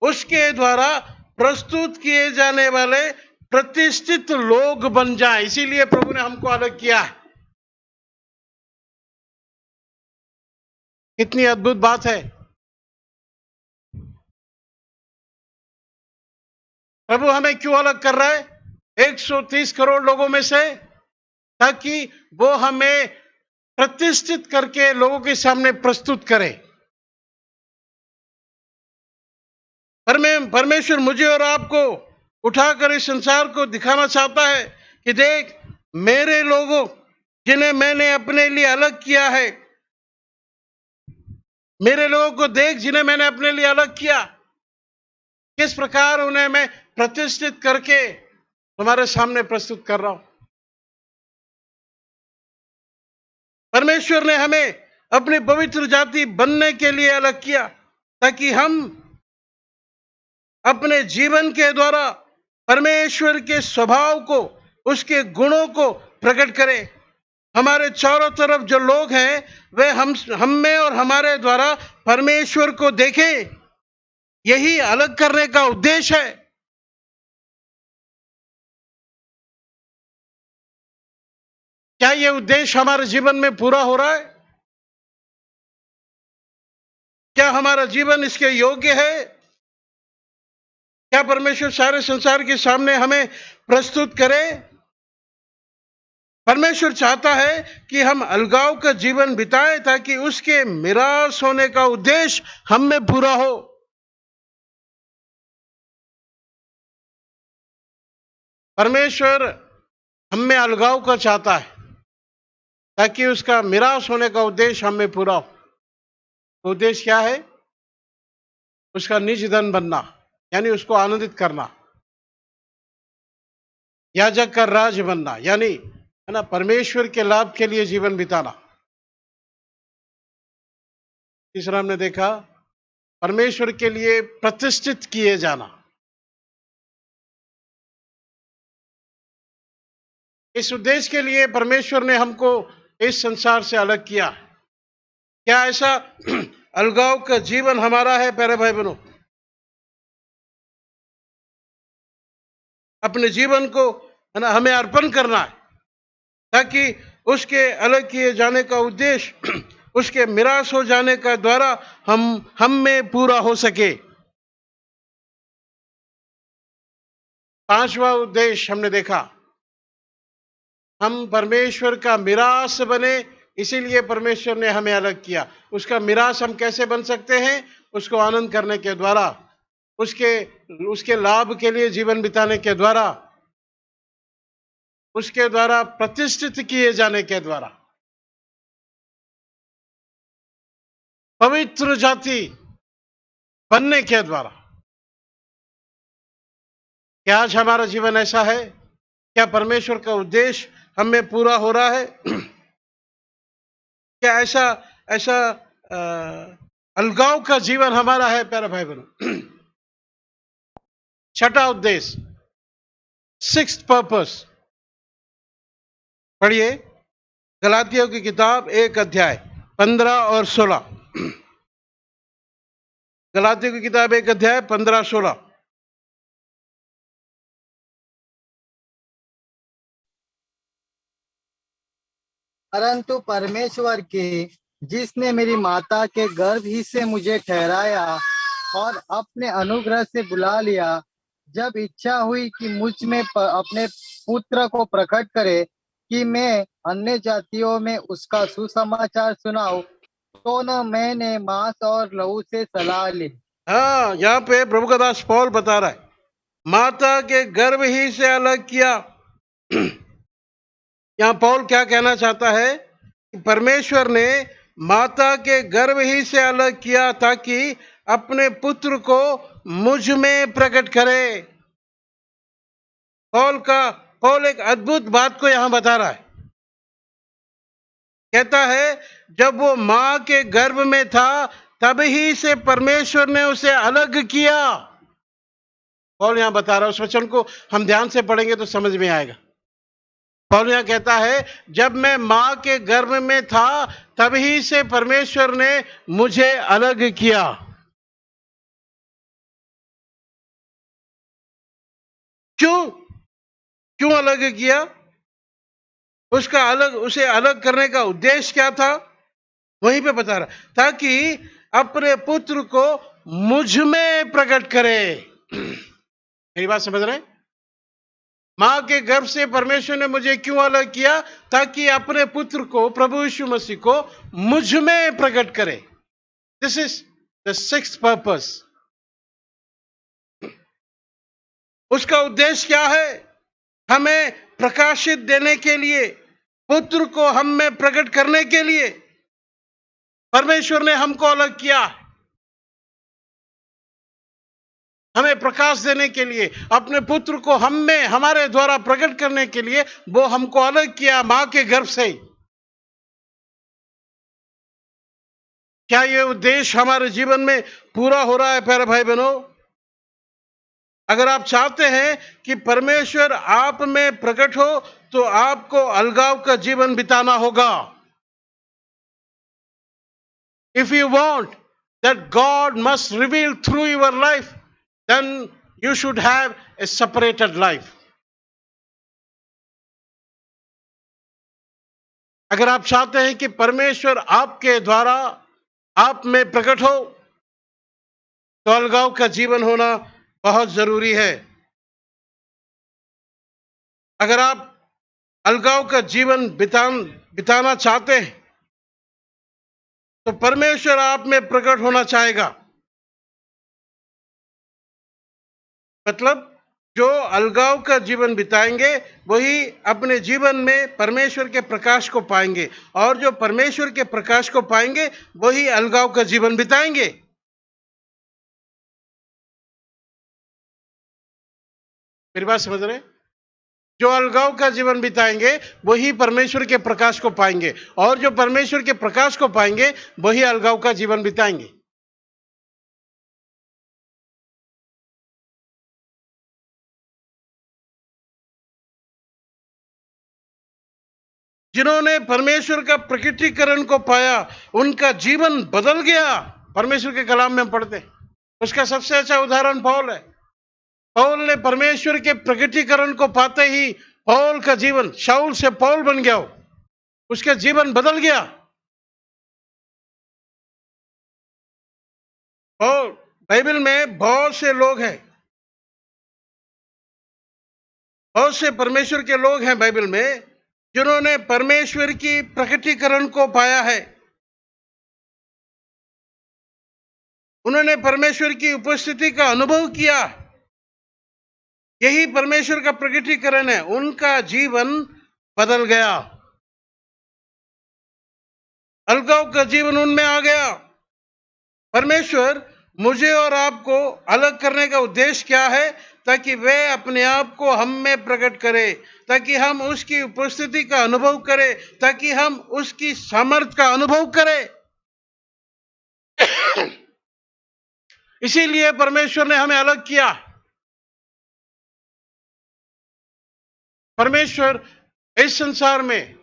उसके द्वारा प्रस्तुत किए जाने वाले प्रतिष्ठित लोग बन जाएं। इसीलिए प्रभु ने हमको अलग किया है। कितनी अद्भुत बात है। प्रभु हमें क्यों अलग कर रहा है? 130 करोड़ लोगों में से, ताकि वो हमें प्रतिष्ठित करके लोगों के सामने प्रस्तुत करे। परमेश्वर मुझे और आपको उठाकर इस संसार को दिखाना चाहता है कि देख, मेरे लोगों जिन्हें मैंने अपने लिए अलग किया है, मेरे लोगों को देख जिन्हें मैंने अपने लिए अलग किया, किस प्रकार उन्हें मैं प्रतिष्ठित करके तुम्हारे सामने प्रस्तुत कर रहा हूं। परमेश्वर ने हमें अपनी पवित्र जाति बनने के लिए अलग किया ताकि हम अपने जीवन के द्वारा परमेश्वर के स्वभाव को, उसके गुणों को प्रकट करें। हमारे चारों तरफ जो लोग हैं वे हम में और हमारे द्वारा परमेश्वर को देखें। यही अलग करने का उद्देश्य है। क्या यह उद्देश्य हमारे जीवन में पूरा हो रहा है? क्या हमारा जीवन इसके योग्य है? क्या परमेश्वर सारे संसार के सामने हमें प्रस्तुत करे? परमेश्वर चाहता है कि हम अलगाव का जीवन बिताएं ताकि उसके मिरास होने का उद्देश्य हम में पूरा हो। परमेश्वर हम में अलगाव का चाहता है ताकि उसका मिरास होने का उद्देश्य हम में पूरा हो। उद्देश्य क्या है? उसका निज धन बनना, यानी उसको आनंदित करना, याजक का राज बनना, यानी है ना, परमेश्वर के लाभ के लिए जीवन बिताना। तीसरा हमने देखा परमेश्वर के लिए प्रतिष्ठित किए जाना। इस उद्देश्य के लिए परमेश्वर ने हमको इस संसार से अलग किया। क्या ऐसा अलगाव का जीवन हमारा है प्यारे भाई बहनों? अपने जीवन को है ना हमें अर्पण करना है ताकि उसके अलग किए जाने का उद्देश्य उसके निराश हो जाने का द्वारा हम में पूरा हो सके। पांचवा उद्देश्य हमने देखा, हम परमेश्वर का मिरास बने, इसीलिए परमेश्वर ने हमें अलग किया। उसका मिरास हम कैसे बन सकते हैं? उसको आनंद करने के द्वारा, उसके लाभ के लिए जीवन बिताने के द्वारा, उसके द्वारा प्रतिष्ठित किए जाने के द्वारा, पवित्र जाति बनने के द्वारा। क्या आज हमारा जीवन ऐसा है? क्या परमेश्वर का उद्देश्य हमें पूरा हो रहा है? क्या ऐसा अलगाव का जीवन हमारा है प्यारे भाई बहनों? छठा उद्देश्य, सिक्स्थ पर्पस, पढ़िए गलातियों की किताब 1 अध्याय 15 और 16। गलातियों की किताब 1 अध्याय 15-16। परंतु परमेश्वर के, जिसने मेरी माता के गर्भ ही से मुझे ठहराया और अपने अनुग्रह से बुला लिया, जब इच्छा हुई कि मुझ में अपने पुत्र को प्रकट करे कि मैं अन्य जातियों में उसका सुसमाचार सुनाऊं, तो न मैंने मांस और लहू से सलाह ली। हाँ, यहाँ पे प्रभु का दास पौल बता रहा है, माता के गर्भ ही से अलग किया। यहाँ पौल क्या कहना चाहता है कि परमेश्वर ने माता के गर्भ ही से अलग किया ताकि अपने पुत्र को मुझ में प्रकट करे। पौल एक अद्भुत बात को यहां बता रहा है। कहता है जब वो मां के गर्भ में था तब ही से परमेश्वर ने उसे अलग किया। पौल यहां बता रहा है, उस वचन को हम ध्यान से पढ़ेंगे तो समझ में आएगा। पौल यहां कहता है जब मैं मां के गर्भ में था तभी से परमेश्वर ने मुझे अलग किया। क्यों अलग किया? उसे अलग करने का उद्देश्य क्या था? वहीं पे बता रहा, ताकि अपने पुत्र को मुझ में प्रकट करे। मेरी बात समझ रहे? मां के गर्भ से परमेश्वर ने मुझे क्यों अलग किया? ताकि अपने पुत्र को, प्रभु यीशु मसीह को मुझ में प्रकट करे। This is the sixth purpose. उसका उद्देश्य क्या है? हमें प्रकाशित देने के लिए, पुत्र को हम में प्रकट करने के लिए परमेश्वर ने हमको अलग किया। हमें प्रकाश देने के लिए, अपने पुत्र को हम में, हमारे द्वारा प्रकट करने के लिए वो हमको अलग किया मां के गर्भ से। क्या ये उद्देश्य हमारे जीवन में पूरा हो रहा है प्यारे भाई बहनों? अगर आप चाहते हैं कि परमेश्वर आप में प्रकट हो तो आपको अलगाव का जीवन बिताना होगा। If you want that God must reveal through your life, then you should have a separated life. अगर आप चाहते हैं कि परमेश्वर आपके द्वारा आप में प्रकट हो तो अलगाव का जीवन होना बहुत जरूरी है। अगर आप अलगाव का जीवन बिताना चाहते हैं तो परमेश्वर आप में प्रकट होना चाहेगा। मतलब जो अलगाव का जीवन बिताएंगे वही अपने जीवन में परमेश्वर के प्रकाश को पाएंगे, और जो परमेश्वर के प्रकाश को पाएंगे वही अलगाव का जीवन बिताएंगे। मेरी बात समझ रहे? जो अलगाव का जीवन बिताएंगे वही परमेश्वर के प्रकाश को पाएंगे, और जो परमेश्वर के प्रकाश को पाएंगे वही अलगाव का जीवन बिताएंगे। जिन्होंने परमेश्वर का प्रकटीकरण को पाया उनका जीवन बदल गया। परमेश्वर के कलाम में हम पढ़ते, उसका सबसे अच्छा उदाहरण पौल है। पौल ने परमेश्वर के प्रकटीकरण को पाते ही पौल का जीवन शाऊल से पौल बन गया, उसका जीवन बदल गया। और बाइबल में बहुत से लोग हैं, बहुत से परमेश्वर के लोग हैं बाइबल में जिन्होंने परमेश्वर की प्रकटीकरण को पाया है। उन्होंने परमेश्वर की उपस्थिति का अनुभव किया। यही परमेश्वर का प्रकटीकरण है। उनका जीवन बदल गया, अलगाव का जीवन उनमें आ गया। परमेश्वर मुझे और आपको अलग करने का उद्देश्य क्या है? ताकि वे अपने आप को हम में प्रकट करे, ताकि हम उसकी उपस्थिति का अनुभव करें, ताकि हम उसकी सामर्थ्य का अनुभव करें। इसीलिए परमेश्वर ने हमें अलग किया। परमेश्वर इस संसार में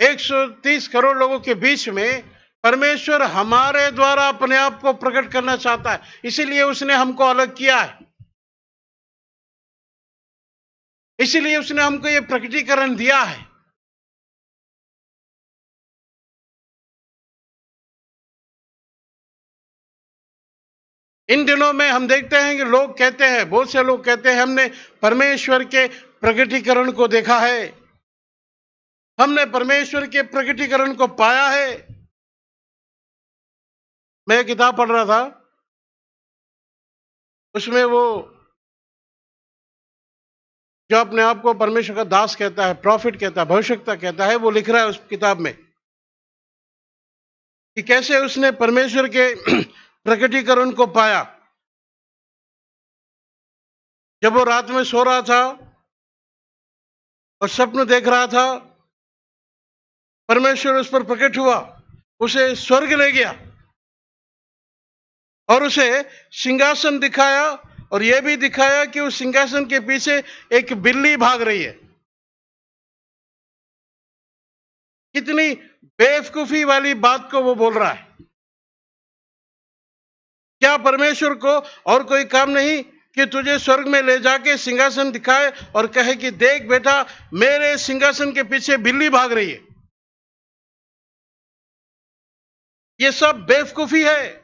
130 करोड़ लोगों के बीच में परमेश्वर हमारे द्वारा अपने आप को प्रकट करना चाहता है, इसीलिए उसने हमको अलग किया है। इसीलिए उसने हमको ये प्रकटीकरण दिया है। इन दिनों में हम देखते हैं कि लोग कहते हैं, बहुत से लोग कहते हैं हमने परमेश्वर के प्रकटीकरण को देखा है, हमने परमेश्वर के प्रकटीकरण को पाया है। मैं एक किताब पढ़ रहा था, उसमें वो जो अपने आप को परमेश्वर का दास कहता है, प्रॉफिट कहता है, भविष्यवक्ता कहता है, वो लिख रहा है उस किताब में कि कैसे उसने परमेश्वर के प्रकटीकरण को पाया। जब वो रात में सो रहा था और स्वप्न देख रहा था, परमेश्वर उस पर प्रकट हुआ, उसे स्वर्ग ले गया और उसे सिंहासन दिखाया, और यह भी दिखाया कि उस सिंहासन के पीछे एक बिल्ली भाग रही है। कितनी बेवकूफी वाली बात को वो बोल रहा है। क्या परमेश्वर को और कोई काम नहीं कि तुझे स्वर्ग में ले जाके सिंहासन दिखाए और कहे कि देख बेटा, मेरे सिंहासन के पीछे बिल्ली भाग रही है? ये सब बेवकूफी है।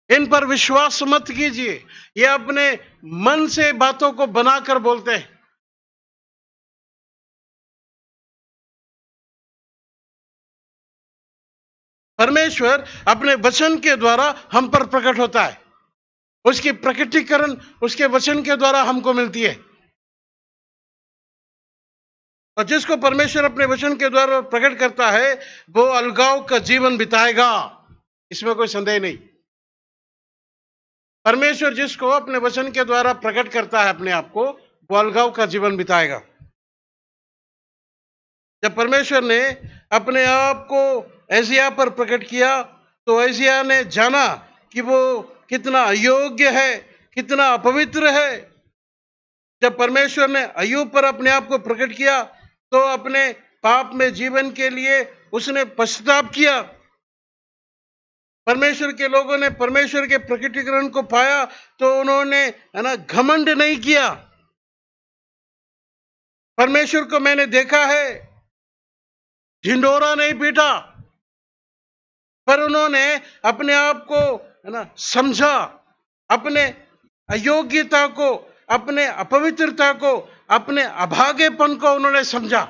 इन पर विश्वास मत कीजिए। ये अपने मन से बातों को बनाकर बोलते हैं। परमेश्वर अपने वचन के द्वारा हम पर प्रकट होता है। उसकी प्रकटीकरण उसके वचन के द्वारा हमको मिलती है। और जिसको परमेश्वर अपने वचन के द्वारा प्रकट करता है वो अलगाव का जीवन बिताएगा, इसमें कोई संदेह नहीं। परमेश्वर जिसको अपने वचन के द्वारा प्रकट करता है अपने आप को, वो अलगाव का जीवन बिताएगा। जब परमेश्वर ने अपने आप को एजिया पर प्रकट किया तो एजिया ने जाना कि वो कितना अयोग्य है, कितना अपवित्र है। जब परमेश्वर ने अय्यूब पर अपने आप को प्रकट किया तो अपने पाप में जीवन के लिए उसने पश्चाताप किया। परमेश्वर के लोगों ने परमेश्वर के प्रकटीकरण को पाया तो उन्होंने घमंड नहीं किया। परमेश्वर को मैंने देखा है, ढिंढोरा नहीं पीटा, पर उन्होंने अपने आप को समझा, अपने अयोग्यता को, अपने अपवित्रता को, अपने अभागेपन को उन्होंने समझा।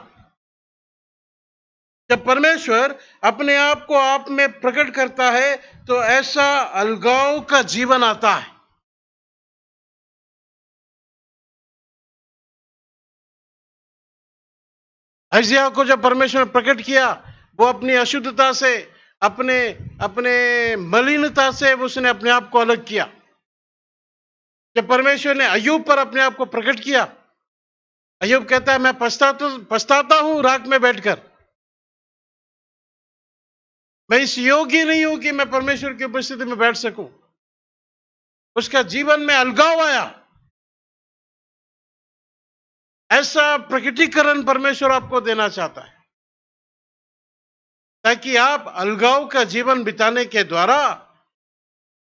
जब परमेश्वर अपने आप को आप में प्रकट करता है तो ऐसा अलगाव का जीवन आता है। एजिया को जब परमेश्वर ने प्रकट किया, वो अपनी अशुद्धता से, अपने मलिनता से उसने अपने आप को अलग किया। जब परमेश्वर ने अय्यूब पर अपने आप को प्रकट किया, अय्यूब कहता है मैं पछताता हूं राख में बैठकर, मैं इस योग्य नहीं हूं कि मैं परमेश्वर की उपस्थिति में बैठ सकूं। उसका जीवन में अलगाव आया। ऐसा प्रकटीकरण परमेश्वर आपको देना चाहता है ताकि आप अलगाव का जीवन बिताने के द्वारा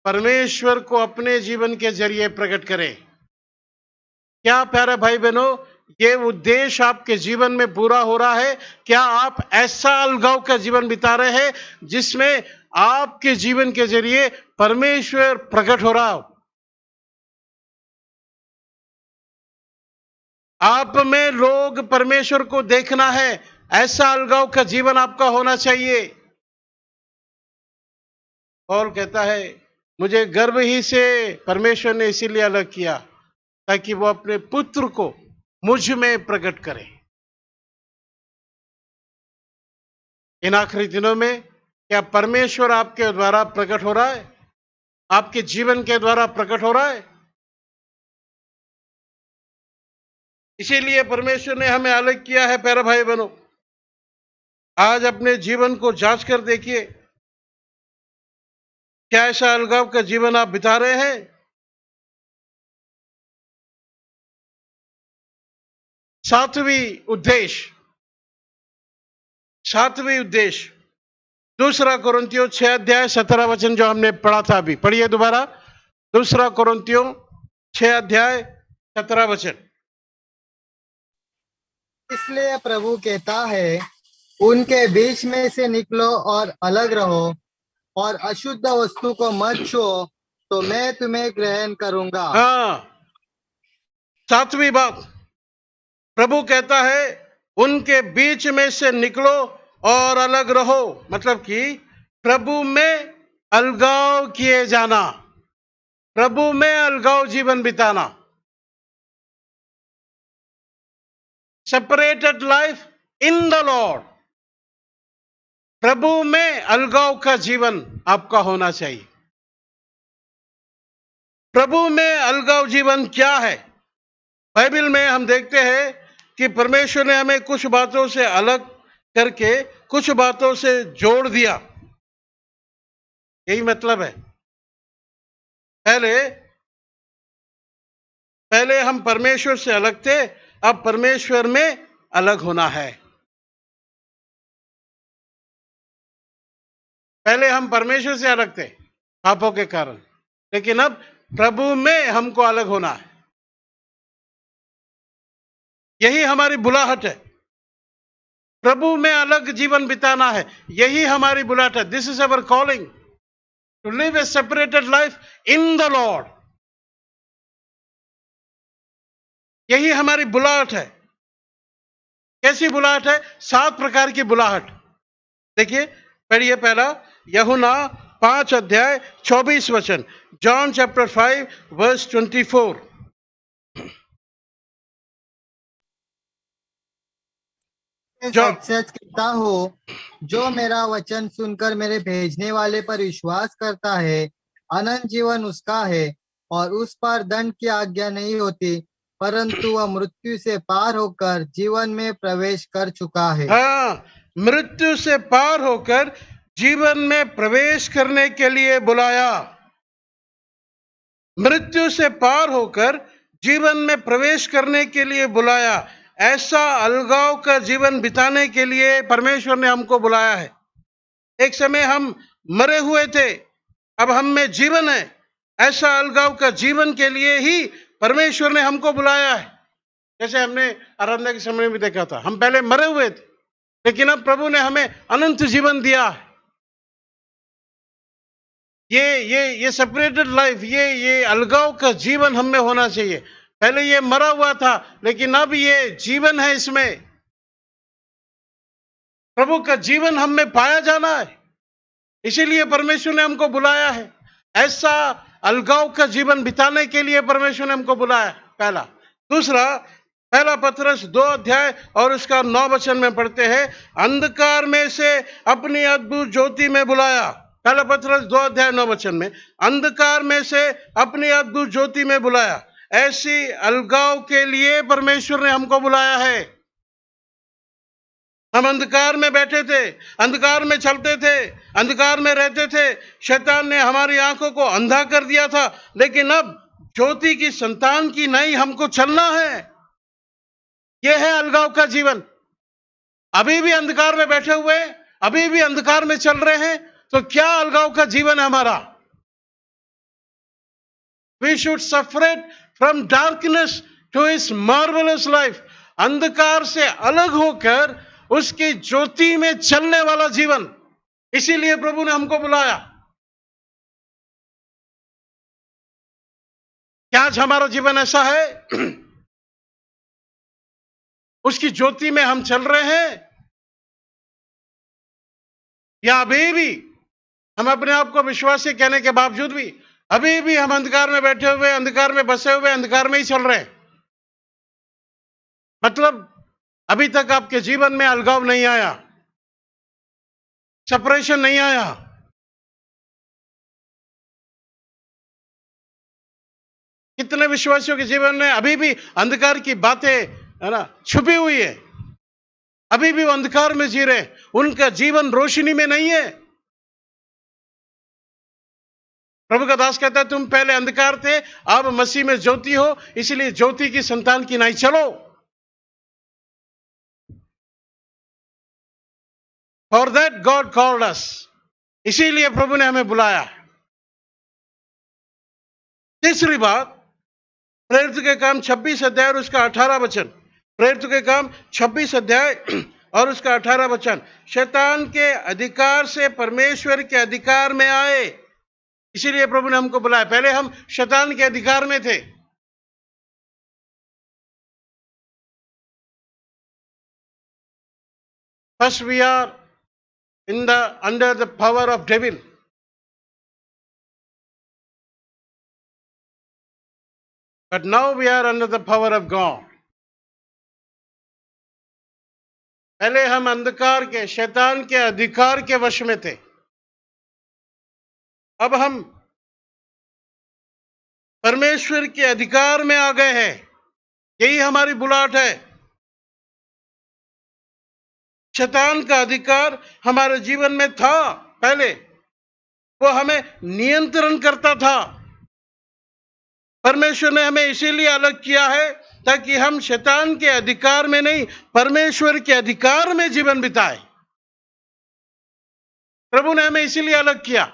परमेश्वर को अपने जीवन के जरिए प्रकट करें। क्या प्यारे भाई बहनों, ये उद्देश्य आपके जीवन में पूरा हो रहा है? क्या आप ऐसा अलगाव का जीवन बिता रहे हैं जिसमें आपके जीवन के जरिए परमेश्वर प्रकट हो रहा हो? आप में लोग परमेश्वर को देखना है, ऐसा अलगाव का जीवन आपका होना चाहिए। पौल कहता है मुझे गर्भ ही से परमेश्वर ने इसीलिए अलग किया ताकि वो अपने पुत्र को मुझ में प्रकट करे। इन आखिरी दिनों में क्या परमेश्वर आपके द्वारा प्रकट हो रहा है? आपके जीवन के द्वारा प्रकट हो रहा है? इसीलिए परमेश्वर ने हमें अलग किया है। प्यारे भाई बहनों, आज अपने जीवन को जांच कर देखिए, क्या ऐसा अलगाव का जीवन आप बिता रहे हैं? सातवीं उद्देश्य 2 कोरिन्थियों 6 अध्याय 17 वचन जो हमने पढ़ा था, अभी पढ़िए दोबारा। 2 कोरिन्थियों 6 अध्याय 17 वचन। इसलिए प्रभु कहता है उनके बीच में से निकलो और अलग रहो और अशुद्ध वस्तु को मत छुओ तो मैं तुम्हें ग्रहण करूंगा। हाँ, 7वीं बात, प्रभु कहता है उनके बीच में से निकलो और अलग रहो, मतलब कि प्रभु में अलगाव किए जाना, प्रभु में अलगाव जीवन बिताना। Separated life in the lord. प्रभु में अलगाव का जीवन आपका होना चाहिए। प्रभु में अलगाव जीवन क्या है? बाइबल में हम देखते हैं कि परमेश्वर ने हमें कुछ बातों से अलग करके कुछ बातों से जोड़ दिया। यही मतलब है। पहले हम परमेश्वर से अलग थे, अब परमेश्वर में अलग होना है। पहले हम परमेश्वर से अलग थे पापों के कारण, लेकिन अब प्रभु में हमको अलग होना है। यही हमारी बुलाहट है। प्रभु में अलग जीवन बिताना है, यही हमारी बुलाहट है। This is our calling to live a separated life in the Lord. यही हमारी बुलाहट है। कैसी बुलाहट है? 7 प्रकार की बुलाहट। देखिए, पढ़िए पहला यूहन्ना 5 अध्याय 24 वचन। John chapter 5 verse 24। सच सच कहता हूँ, जो मेरा वचन सुनकर मेरे भेजने वाले पर विश्वास करता है, अनंत जीवन उसका है और उस पर दंड की आज्ञा नहीं होती, परंतु वह मृत्यु से पार होकर जीवन में प्रवेश कर चुका है। हाँ, मृत्यु से पार होकर जीवन में प्रवेश करने के लिए बुलाया। मृत्यु से पार होकर जीवन में प्रवेश करने के लिए बुलाया। ऐसा अलगाव का जीवन बिताने के लिए परमेश्वर ने हमको बुलाया है। एक समय हम मरे हुए थे, अब हम में जीवन है। ऐसा अलगाव का जीवन के लिए ही परमेश्वर ने हमको बुलाया है। जैसे हमने आराधना के समय में देखा था, हम पहले मरे हुए थे, लेकिन अब प्रभु ने हमें अनंत जीवन दिया है। ये सेपरेटेड लाइफ, ये अलगाव का जीवन हम में होना चाहिए। पहले ये मरा हुआ था, लेकिन अब ये जीवन है। इसमें प्रभु का जीवन हम में पाया जाना है। इसीलिए परमेश्वर ने हमको बुलाया है। ऐसा अलगाव का जीवन बिताने के लिए परमेश्वर ने हमको बुलाया, पहला। दूसरा, पहला पतरस 2 अध्याय और उसका 9 वचन में पढ़ते हैं, अंधकार में से अपनी अद्भुत ज्योति में बुलाया। पहला पत्रस 2:9 में अंधकार में से अपनी अद्भुत ज्योति में बुलाया। ऐसी अलगाव के लिए परमेश्वर ने हमको बुलाया है। हम अंधकार में बैठे थे, अंधकार में चलते थे, अंधकार में रहते थे। शैतान ने हमारी आंखों को अंधा कर दिया था, लेकिन अब ज्योति की संतान की नहीं हमको चलना है। यह है अलगाव का जीवन। अभी भी अंधकार में बैठे हुए, अभी भी अंधकार में चल रहे हैं, तो क्या अलगाव का जीवन है हमारा? We should separate from darkness to his marvelous life. अंधकार से अलग होकर उसकी ज्योति में चलने वाला जीवन। इसीलिए प्रभु ने हमको बुलाया। क्या आज हमारा जीवन ऐसा है? उसकी ज्योति में हम चल रहे हैं, या अभी भी हम अपने आप को विश्वासी कहने के बावजूद भी अभी भी हम अंधकार में बैठे हुए, अंधकार में बसे हुए, अंधकार में ही चल रहे हैं? मतलब अभी तक आपके जीवन में अलगाव नहीं आया, सेपरेशन नहीं आया। कितने विश्वासियों के जीवन में अभी भी अंधकार की बातें है ना छुपी हुई है, अभी भी वो अंधकार में जी रहे, उनका जीवन रोशनी में नहीं है। प्रभु का दास कहता है, तुम पहले अंधकार थे, अब मसीह में ज्योति हो, इसलिए ज्योति की संतान की नहीं चलो। फॉर दैट गॉड कॉल्ड अस, इसीलिए प्रभु ने हमें बुलाया। तीसरी बात, प्रेरित के काम 26 अध्याय और उसका 18 वचन। प्रेरित के काम 26 अध्याय और उसका 18 वचन। शैतान के अधिकार से परमेश्वर के अधिकार में आए, इसीलिए प्रभु ने हमको बुलाया। पहले हम शैतान के अधिकार में थे। First we are in the under the power of devil, but now we are under the power of God. पहले हम अंधकार के, शैतान के अधिकार के वश में थे, अब हम परमेश्वर के अधिकार में आ गए हैं। यही हमारी बुलाहट है। शैतान का अधिकार हमारे जीवन में था पहले, वो हमें नियंत्रण करता था। परमेश्वर ने हमें इसीलिए अलग किया है ताकि हम शैतान के अधिकार में नहीं, परमेश्वर के अधिकार में जीवन बिताए। प्रभु ने हमें इसीलिए अलग किया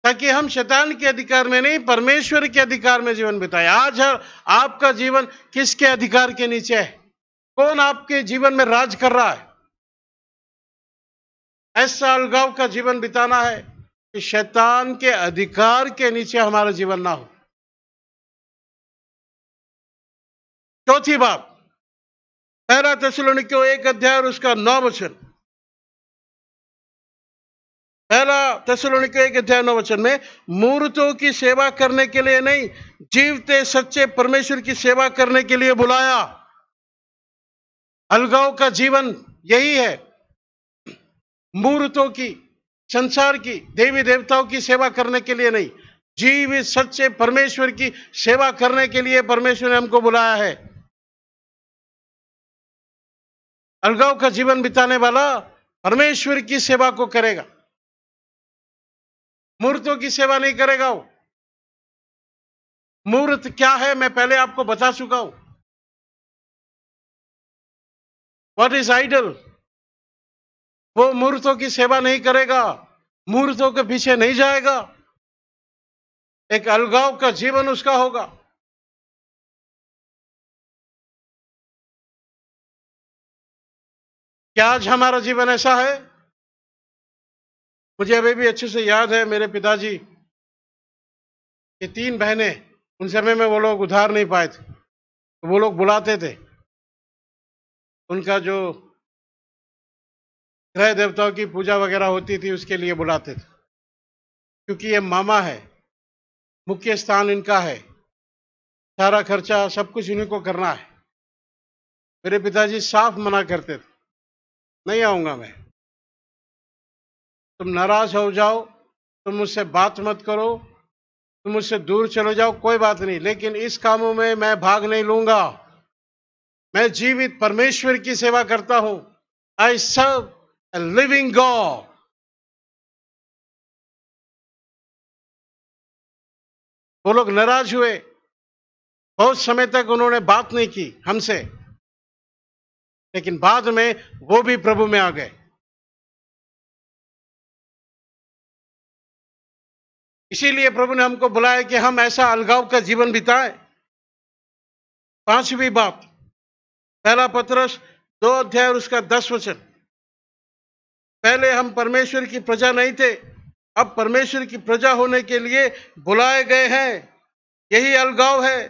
ताकि हम शैतान के अधिकार में नहीं, परमेश्वर के अधिकार में जीवन बिताए। आज आपका जीवन किसके अधिकार के नीचे है? कौन आपके जीवन में राज कर रहा है? ऐसा अलगाव का जीवन बिताना है कि शैतान के अधिकार के नीचे हमारा जीवन ना हो। चौथी बात, पहला थिस्सलुनीकियों 1 अध्याय और उसका 9 वचन। पहला थिस्सलुनीकियों 1 अध्याय 9 वचन में, मूर्तों की सेवा करने के लिए नहीं, जीवते सच्चे परमेश्वर की सेवा करने के लिए बुलाया। अलगाव का जीवन यही है। मूर्तों की, संसार की, देवी देवताओं की सेवा करने के लिए नहीं, जीवित सच्चे परमेश्वर की सेवा करने के लिए परमेश्वर ने हमको बुलाया है। अलगाव का जीवन बिताने वाला परमेश्वर की सेवा को करेगा, मूर्तों की सेवा नहीं करेगा। वो मूर्त क्या है मैं पहले आपको बता चुका हूं। What is idol? वो मूर्तों की सेवा नहीं करेगा, मूर्तों के पीछे नहीं जाएगा। एक अलगाव का जीवन उसका होगा। क्या आज हमारा जीवन ऐसा है? मुझे अभी भी अच्छे से याद है, मेरे पिताजी की 3 बहनें, उन समय में वो लोग उधार नहीं पाए थे, तो वो लोग बुलाते थे। उनका जो ग्रह देवताओं की पूजा वगैरह होती थी उसके लिए बुलाते थे, क्योंकि ये मामा है, मुख्य स्थान इनका है, सारा खर्चा सब कुछ इन्हीं को करना है। मेरे पिताजी साफ मना करते थे, नहीं आऊंगा मैं। तुम नाराज हो जाओ, तुम मुझसे बात मत करो, तुम मुझसे दूर चले जाओ, कोई बात नहीं, लेकिन इस कामों में मैं भाग नहीं लूंगा। मैं जीवित परमेश्वर की सेवा करता हूं। आई सर्व अ लिविंग गॉड। वो लोग नाराज हुए, बहुत समय तक उन्होंने बात नहीं की हमसे, लेकिन बाद में वो भी प्रभु में आ गए। इसीलिए प्रभु ने हमको बुलाया कि हम ऐसा अलगाव का जीवन बिताएं। पांचवी बात, पहला पत्रस 2 अध्याय और उसका 10 वचन। पहले हम परमेश्वर की प्रजा नहीं थे, अब परमेश्वर की प्रजा होने के लिए बुलाए गए हैं। यही अलगाव है।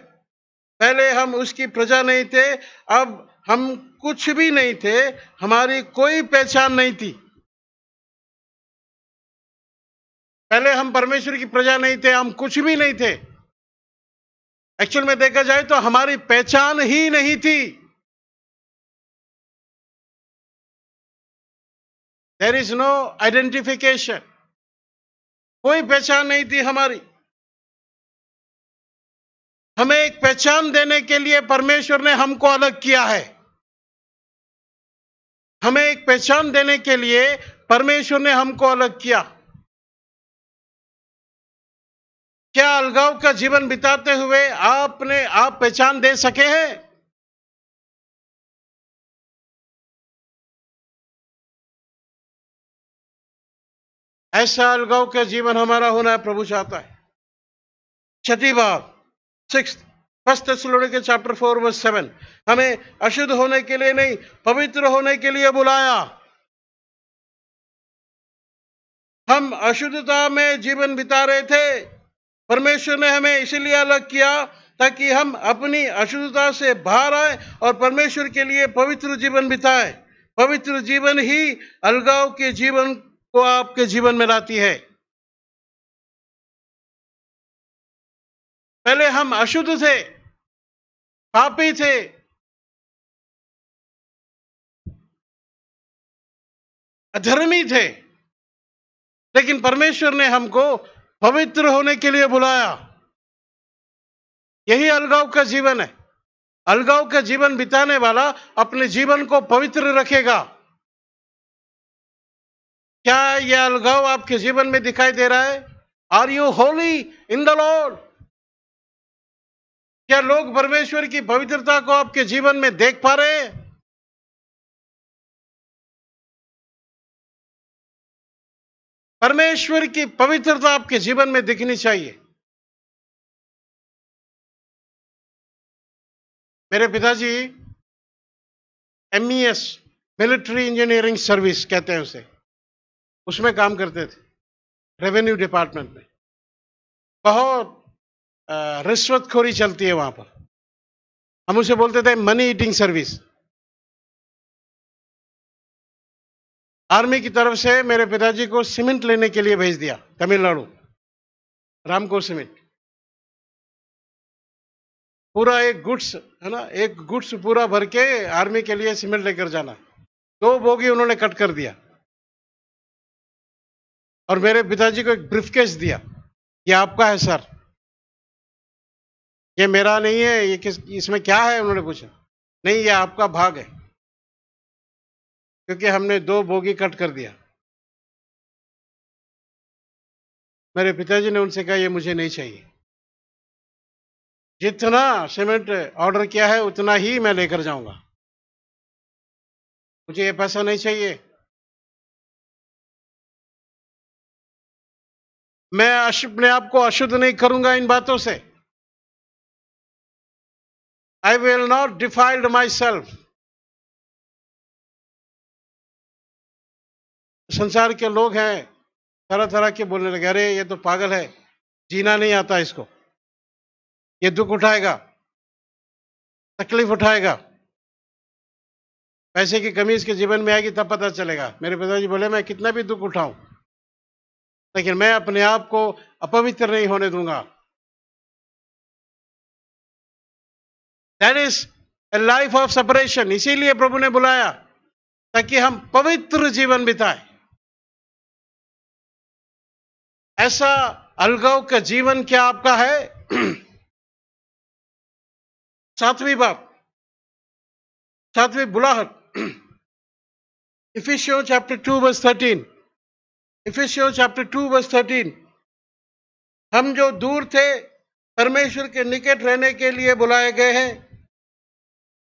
पहले हम उसकी प्रजा नहीं थे, अब हम कुछ भी नहीं थे, हमारी कोई पहचान नहीं थी। पहले हम परमेश्वर की प्रजा नहीं थे, हम कुछ भी नहीं थे। एक्चुअल में देखा जाए तो हमारी पहचान ही नहीं थी। देयर इज नो आइडेंटिफिकेशन, कोई पहचान नहीं थी हमारी। हमें एक पहचान देने के लिए परमेश्वर ने हमको अलग किया है। हमें एक पहचान देने के लिए परमेश्वर ने हमको अलग किया। क्या अलगाव का जीवन बिताते हुए आप पहचान दे सके हैं? ऐसा अलगाव का जीवन हमारा होना प्रभु चाहता है। छठी बात, 6 1 थेसलोनिकन चैप्टर 4 वर्स 7, हमें अशुद्ध होने के लिए नहीं, पवित्र होने के लिए बुलाया। हम अशुद्धता में जीवन बिता रहे थे, परमेश्वर ने हमें इसलिए अलग किया ताकि हम अपनी अशुद्धता से बाहर आए और परमेश्वर के लिए पवित्र जीवन बिताएं। पवित्र जीवन ही अलगाव के जीवन को आपके जीवन में लाती है। पहले हम अशुद्ध थे, पापी थे, अधर्मी थे, लेकिन परमेश्वर ने हमको पवित्र होने के लिए बुलाया। यही अलगाव का जीवन है। अलगाव का जीवन बिताने वाला अपने जीवन को पवित्र रखेगा। क्या यह अलगाव आपके जीवन में दिखाई दे रहा है? Are you holy in the Lord? क्या लोग परमेश्वर की पवित्रता को आपके जीवन में देख पा रहे हैं? परमेश्वर की पवित्रता आपके जीवन में दिखनी चाहिए। मेरे पिताजी MES मिलिट्री इंजीनियरिंग सर्विस कहते हैं उसे, उसमें काम करते थे, रेवेन्यू डिपार्टमेंट में। बहुत रिश्वतखोरी चलती है वहां पर। हम उसे बोलते थे मनी ईटिंग सर्विस। आर्मी की तरफ से मेरे पिताजी को सीमेंट लेने के लिए भेज दिया तमिलनाडु, रामको सीमेंट। पूरा एक गुड्स है ना, एक गुड्स पूरा भर के आर्मी के लिए सीमेंट लेकर जाना। 2 बोगी उन्होंने कट कर दिया और मेरे पिताजी को एक ब्रीफकेस दिया, ये आपका है सर। ये मेरा नहीं है, ये इसमें क्या है? उन्होंने पूछा। नहीं, ये आपका भाग है, क्योंकि हमने 2 बोगी कट कर दिया। मेरे पिताजी ने उनसे कहा ये मुझे नहीं चाहिए, जितना सीमेंट ऑर्डर किया है उतना ही मैं लेकर जाऊंगा, मुझे ये पैसा नहीं चाहिए। मैं अपने आप को अशुद्ध नहीं करूंगा इन बातों से। I will not defiled my self. संसार के लोग हैं तरह तरह के बोलने लगे, अरे ये तो पागल है, जीना नहीं आता इसको, ये दुख उठाएगा, तकलीफ उठाएगा, पैसे की कमी इसके जीवन में आएगी तब पता चलेगा। मेरे पिताजी बोले मैं कितना भी दुख उठाऊं, लेकिन मैं अपने आप को अपवित्र नहीं होने दूंगा। That is a life of separation. इसीलिए प्रभु ने बुलाया ताकि हम पवित्र जीवन बिताएं। ऐसा अलगाव का जीवन क्या आपका है? सातवीं बुलाहट, Ephesians chapter 2 verse 13. Ephesians chapter 2 verse 13. हम जो दूर थे परमेश्वर के निकट रहने के लिए बुलाए गए हैं।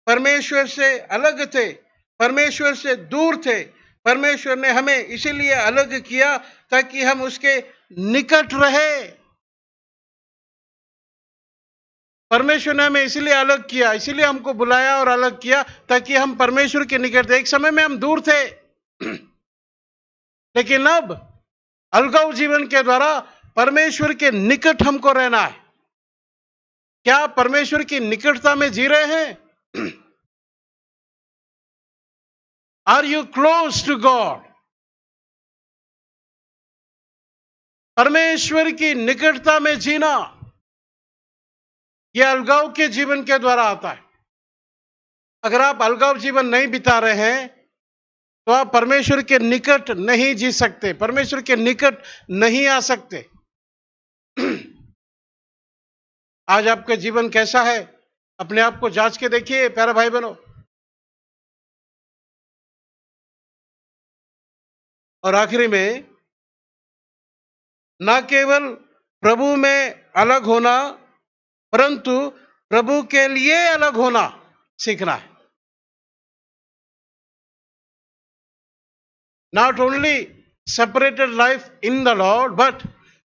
परमेश्वर से अलग थे, परमेश्वर से दूर थे। परमेश्वर ने हमें इसीलिए अलग किया ताकि हम उसके निकट रहे। परमेश्वर ने हमें इसीलिए अलग किया, इसीलिए हमको बुलाया और अलग किया ताकि हम परमेश्वर के निकट थे। एक समय में हम दूर थे, लेकिन अब अलगाव जीवन के द्वारा परमेश्वर के निकट हमको रहना है। क्या परमेश्वर की निकटता में जी रहे हैं? Are you close to God? परमेश्वर की निकटता में जीना यह अलगाव के जीवन के द्वारा आता है। अगर आप अलगाव जीवन नहीं बिता रहे हैं तो आप परमेश्वर के निकट नहीं जी सकते, परमेश्वर के निकट नहीं आ सकते। आज आपका जीवन कैसा है? अपने आप को जांच के देखिए प्यारे भाई बहनों। और आखिरी में, ना केवल प्रभु में अलग होना परंतु प्रभु के लिए अलग होना सीखना है। Not only separated life in the Lord, but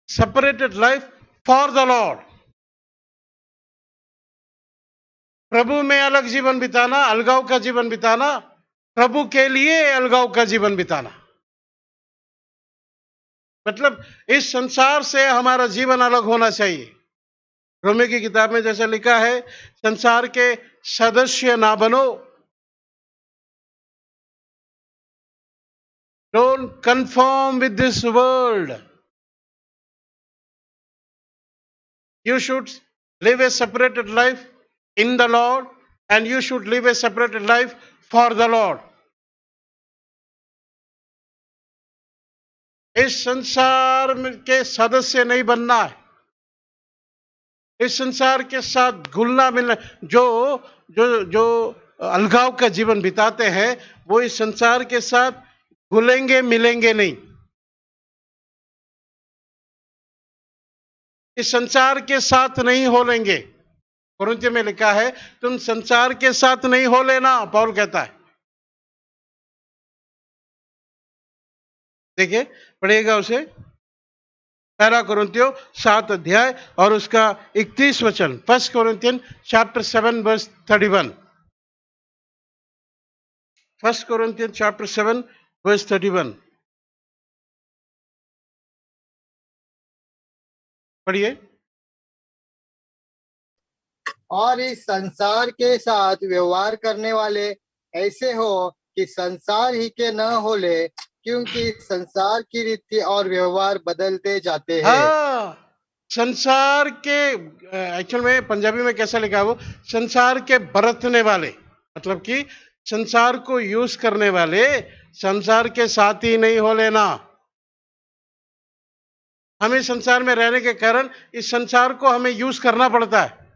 separated life for the Lord. प्रभु में अलग जीवन बिताना, अलगाव का जीवन बिताना, प्रभु के लिए अलगाव का जीवन बिताना। मतलब इस संसार से हमारा जीवन अलग होना चाहिए। रोमी की किताब में जैसा लिखा है, संसार के सदस्य ना बनो। Don't conform with this world. You should live a separated life in the Lord, and you should live a separated life for the Lord. इस संसार के सदस्य नहीं बनना है, इस संसार के साथ घुलना मिलना। जो जो जो अलगाव का जीवन बिताते हैं वो इस संसार के साथ घुलेंगे मिलेंगे नहीं। इस संसार के साथ नहीं हो लेंगे। कुरिन्थियों में लिखा है, तुम संसार के साथ नहीं हो लेना, पौल कहता है। देखिए, पढ़िएगा उसे, पहला कुरिन्थियों 7 अध्याय और उसका 31 वचन। 1 Corinthians chapter 7 verse 31। 1 Corinthians chapter 7 verse 31 पढ़िए। और इस संसार के साथ व्यवहार करने वाले ऐसे हो कि संसार ही के न होले, क्योंकि संसार की रीति और व्यवहार बदलते जाते हैं। हाँ, संसार के, एक्चुअल में पंजाबी में कैसा लिखा है वो, संसार के बरतने वाले, मतलब कि संसार को यूज करने वाले संसार के साथ ही नहीं हो लेना। हमें संसार में रहने के कारण इस संसार को हमें यूज करना पड़ता है।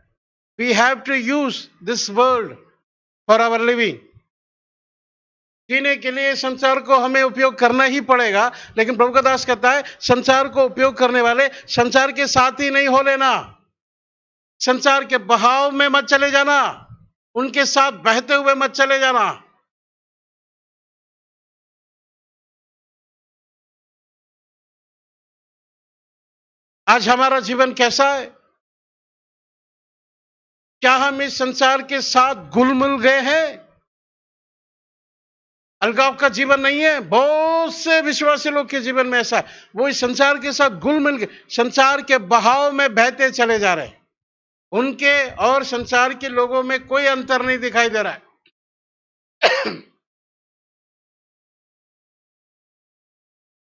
We have to use this world for our living. जीने के लिए संसार को हमें उपयोग करना ही पड़ेगा, लेकिन प्रभु का दास कहता है संसार को उपयोग करने वाले संसार के साथ ही नहीं हो लेना। संसार के बहाव में मत चले जाना, उनके साथ बहते हुए मत चले जाना। आज हमारा जीवन कैसा है? क्या हम इस संसार के साथ घुल मिल गए हैं? अलगाव का जीवन नहीं है। बहुत से विश्वासी लोग के जीवन में ऐसा है, वो इस संसार के साथ घुल मिल गए, संसार के बहाव में बहते चले जा रहे हैं। उनके और संसार के लोगों में कोई अंतर नहीं दिखाई दे रहा है।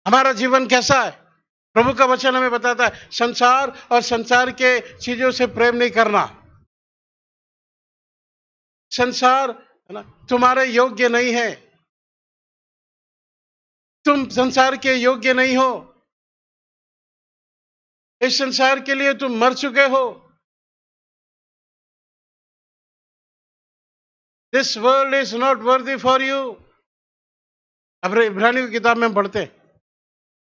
हमारा जीवन कैसा है? प्रभु का वचन हमें बताता है, संसार और संसार के चीजों से प्रेम नहीं करना। संसार है ना, तुम्हारे योग्य नहीं है, तुम संसार के योग्य नहीं हो। इस संसार के लिए तुम मर चुके हो। This world is not worthy for you. अब इब्रानियों की किताब में पढ़ते,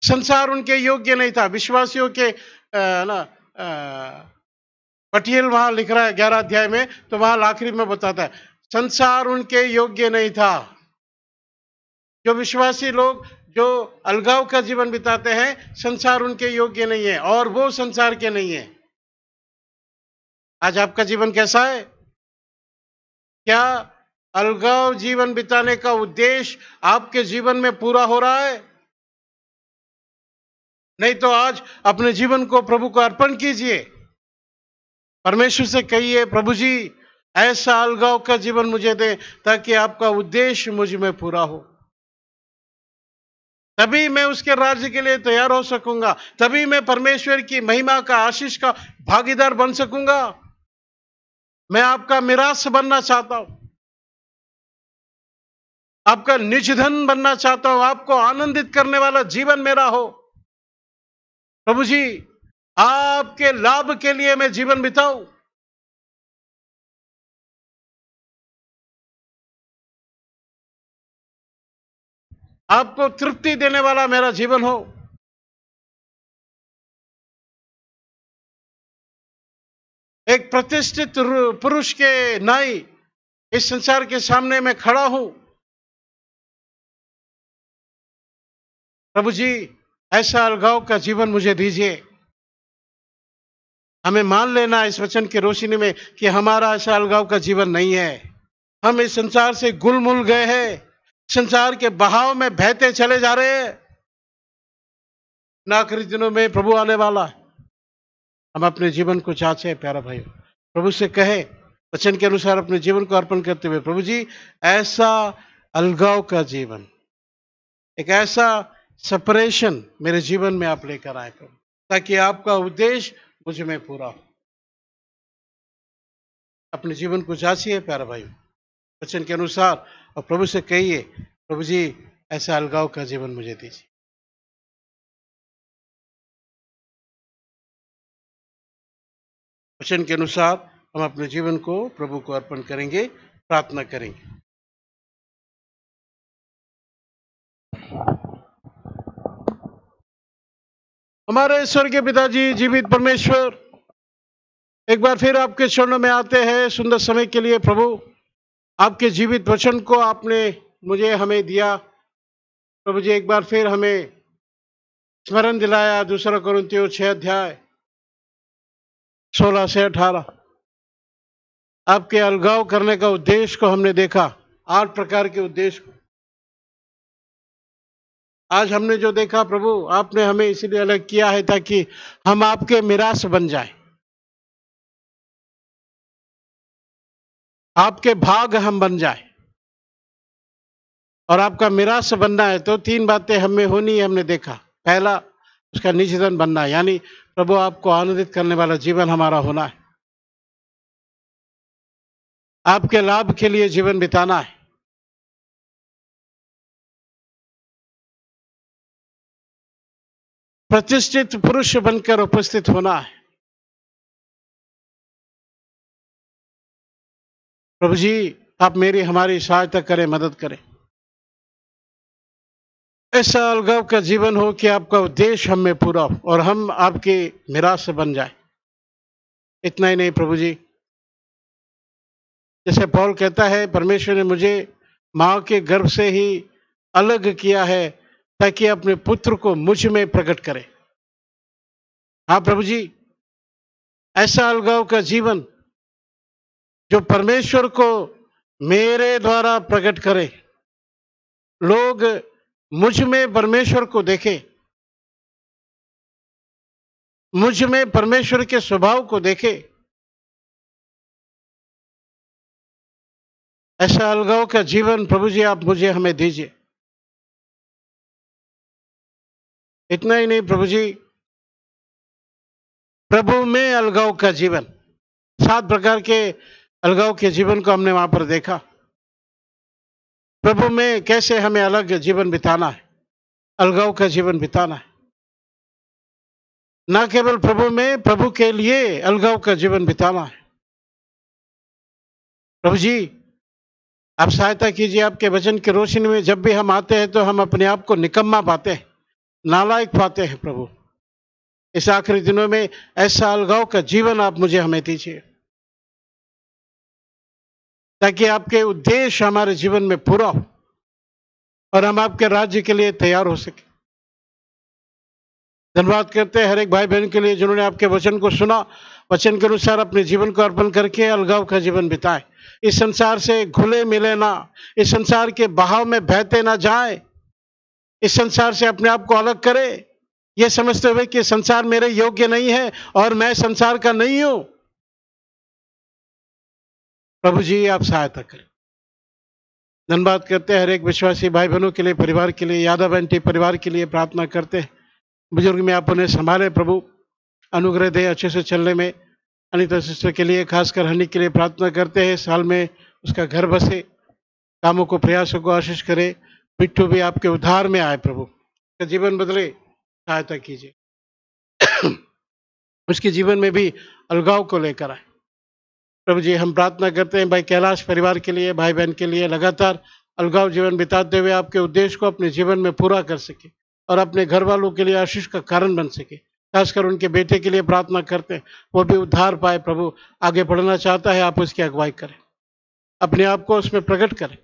संसार उनके योग्य नहीं था। विश्वासियों के ना पटियल वहां लिख रहा है 11 अध्याय में, तो वहां आखिरी में बताता है संसार उनके योग्य नहीं था। जो विश्वासी लोग जो अलगाव का जीवन बिताते हैं, संसार उनके योग्य नहीं है और वो संसार के नहीं है। आज आपका जीवन कैसा है? क्या अलगाव जीवन बिताने का उद्देश्य आपके जीवन में पूरा हो रहा है? नहीं तो आज अपने जीवन को प्रभु को अर्पण कीजिए। परमेश्वर से कहिए, प्रभु जी ऐसा अलगाव का जीवन मुझे दे ताकि आपका उद्देश्य मुझ में पूरा हो। तभी मैं उसके राज्य के लिए तैयार हो सकूंगा, तभी मैं परमेश्वर की महिमा का, आशीष का भागीदार बन सकूंगा। मैं आपका मिरास बनना चाहता हूं, आपका निज धन बनना चाहता हूं, आपको आनंदित करने वाला जीवन मेरा हो। प्रभु जी आपके लाभ के लिए मैं जीवन बिताऊं। आपको तृप्ति देने वाला मेरा जीवन हो। एक प्रतिष्ठित पुरुष के नाई इस संसार के सामने मैं खड़ा हूं। प्रभु जी ऐसा अलगाव का जीवन मुझे दीजिए। हमें मान लेना इस वचन की रोशनी में कि हमारा ऐसा अलगाव का जीवन नहीं है। हम इस संसार से गुलमुल गए हैं, संसार के बहाव में बहते चले जा रहे हैं। आखिरी दिनों में प्रभु आने वाला है। हम अपने जीवन को जांचे प्यारा भाई, प्रभु से कहे वचन के अनुसार अपने जीवन को अर्पण करते हुए, प्रभु जी ऐसा अलगाव का जीवन, एक ऐसा सेपरेशन मेरे जीवन में आप लेकर आए प्रभु, ताकि आपका उद्देश्य मुझ में पूरा हो। अपने जीवन को जांचिए प्यारा भाई वचन के अनुसार और प्रभु से कहिए, प्रभु जी ऐसा अलगाव का जीवन मुझे दीजिए। वचन के अनुसार हम अपने जीवन को प्रभु को अर्पण करेंगे, प्रार्थना करेंगे। हमारे स्वर्गीय पिताजी, जीवित परमेश्वर, एक बार फिर आपके चरणों में आते हैं सुंदर समय के लिए। प्रभु आपके जीवित वचन को आपने मुझे हमें दिया। प्रभु जी एक बार फिर हमें स्मरण दिलाया 2 कोरिन्थियों 6 अध्याय 16 से 18। आपके अलगाव करने का उद्देश्य को हमने देखा, 8 प्रकार के उद्देश्य को। आज हमने जो देखा प्रभु, आपने हमें इसलिए अलग किया है ताकि हम आपके मिरास बन जाए, आपके भाग हम बन जाए। और आपका मिरास बनना है तो 3 बातें हमें होनी है, हमने देखा। पहला, उसका निज धन बनना है, यानी प्रभु आपको आनंदित करने वाला जीवन हमारा होना है। आपके लाभ के लिए जीवन बिताना है। प्रतिष्ठित पुरुष बनकर उपस्थित होना है। प्रभु जी आप मेरी हमारी सहायता करें, मदद करें। ऐसा अलगाव का जीवन हो कि आपका उद्देश्य हम में पूरा हो और हम आपके मिरास बन जाए। इतना ही नहीं प्रभु जी, जैसे पौल कहता है, परमेश्वर ने मुझे मां के गर्भ से ही अलग किया है ताकि अपने पुत्र को मुझ में प्रकट करे। हाँ प्रभु जी, ऐसा अलगाव का जीवन जो परमेश्वर को मेरे द्वारा प्रकट करे, लोग मुझ में परमेश्वर को देखे, मुझ में परमेश्वर के स्वभाव को देखे। ऐसा अलगाव का जीवन प्रभु जी आप मुझे हमें दीजिए। इतना ही नहीं प्रभु जी, प्रभु में अलगाव का जीवन, 7 प्रकार के अलगाव के जीवन को हमने वहां पर देखा। प्रभु में कैसे हमें अलग जीवन बिताना है, अलगाव का जीवन बिताना है। ना केवल प्रभु में, प्रभु के लिए अलगाव का जीवन बिताना है। प्रभु जी, आप सहायता कीजिए आपके वचन की रोशनी में। जब भी हम आते हैं तो हम अपने आप को निकम्मा पाते हैं, नालायक पाते हैं। प्रभु, इस आखिरी दिनों में ऐसा अलगाव का जीवन आप मुझे हमें दीजिए, ताकि आपके उद्देश्य हमारे जीवन में पूरा हो और हम आपके राज्य के लिए तैयार हो सके। धन्यवाद करते हैं हर एक भाई बहन के लिए जिन्होंने आपके वचन को सुना, वचन के अनुसार अपने जीवन को अर्पण करके अलगाव का जीवन बिताए। इस संसार से घुले मिले ना, इस संसार के बहाव में बहते ना जाए, इस संसार से अपने आप को अलग करे, ये समझते हुए कि संसार मेरे योग्य नहीं है और मैं संसार का नहीं हूं। प्रभु जी, आप सहायता करें। धन्यवाद करते हैं हर एक विश्वासी भाई बहनों के लिए, परिवार के लिए, यादव एंटी परिवार के लिए प्रार्थना करते हैं। बुजुर्ग में आप उन्हें संभाले प्रभु, अनुग्रह दे अच्छे से चलने में। अनिता सिस्टर के लिए, खासकर हनी के लिए प्रार्थना करते हैं, साल में उसका घर बसे, कामों को, प्रयासों को आशीष करे। बिट्टू भी आपके उद्धार में आए प्रभु, उसका जीवन बदले, सहायता कीजिए। उसके जीवन में भी अलगाव को लेकर आए प्रभु जी। हम प्रार्थना करते हैं भाई कैलाश परिवार के लिए, भाई बहन के लिए, लगातार अलगाव जीवन बिताते हुए आपके उद्देश्य को अपने जीवन में पूरा कर सके और अपने घर वालों के लिए आशीष का कारण बन सके। खासकर उनके बेटे के लिए प्रार्थना करते हैं, वो भी उद्धार पाए प्रभु। आगे बढ़ना चाहता है, आप उसकी अगुवाई करें, अपने आप को उसमें प्रकट करें।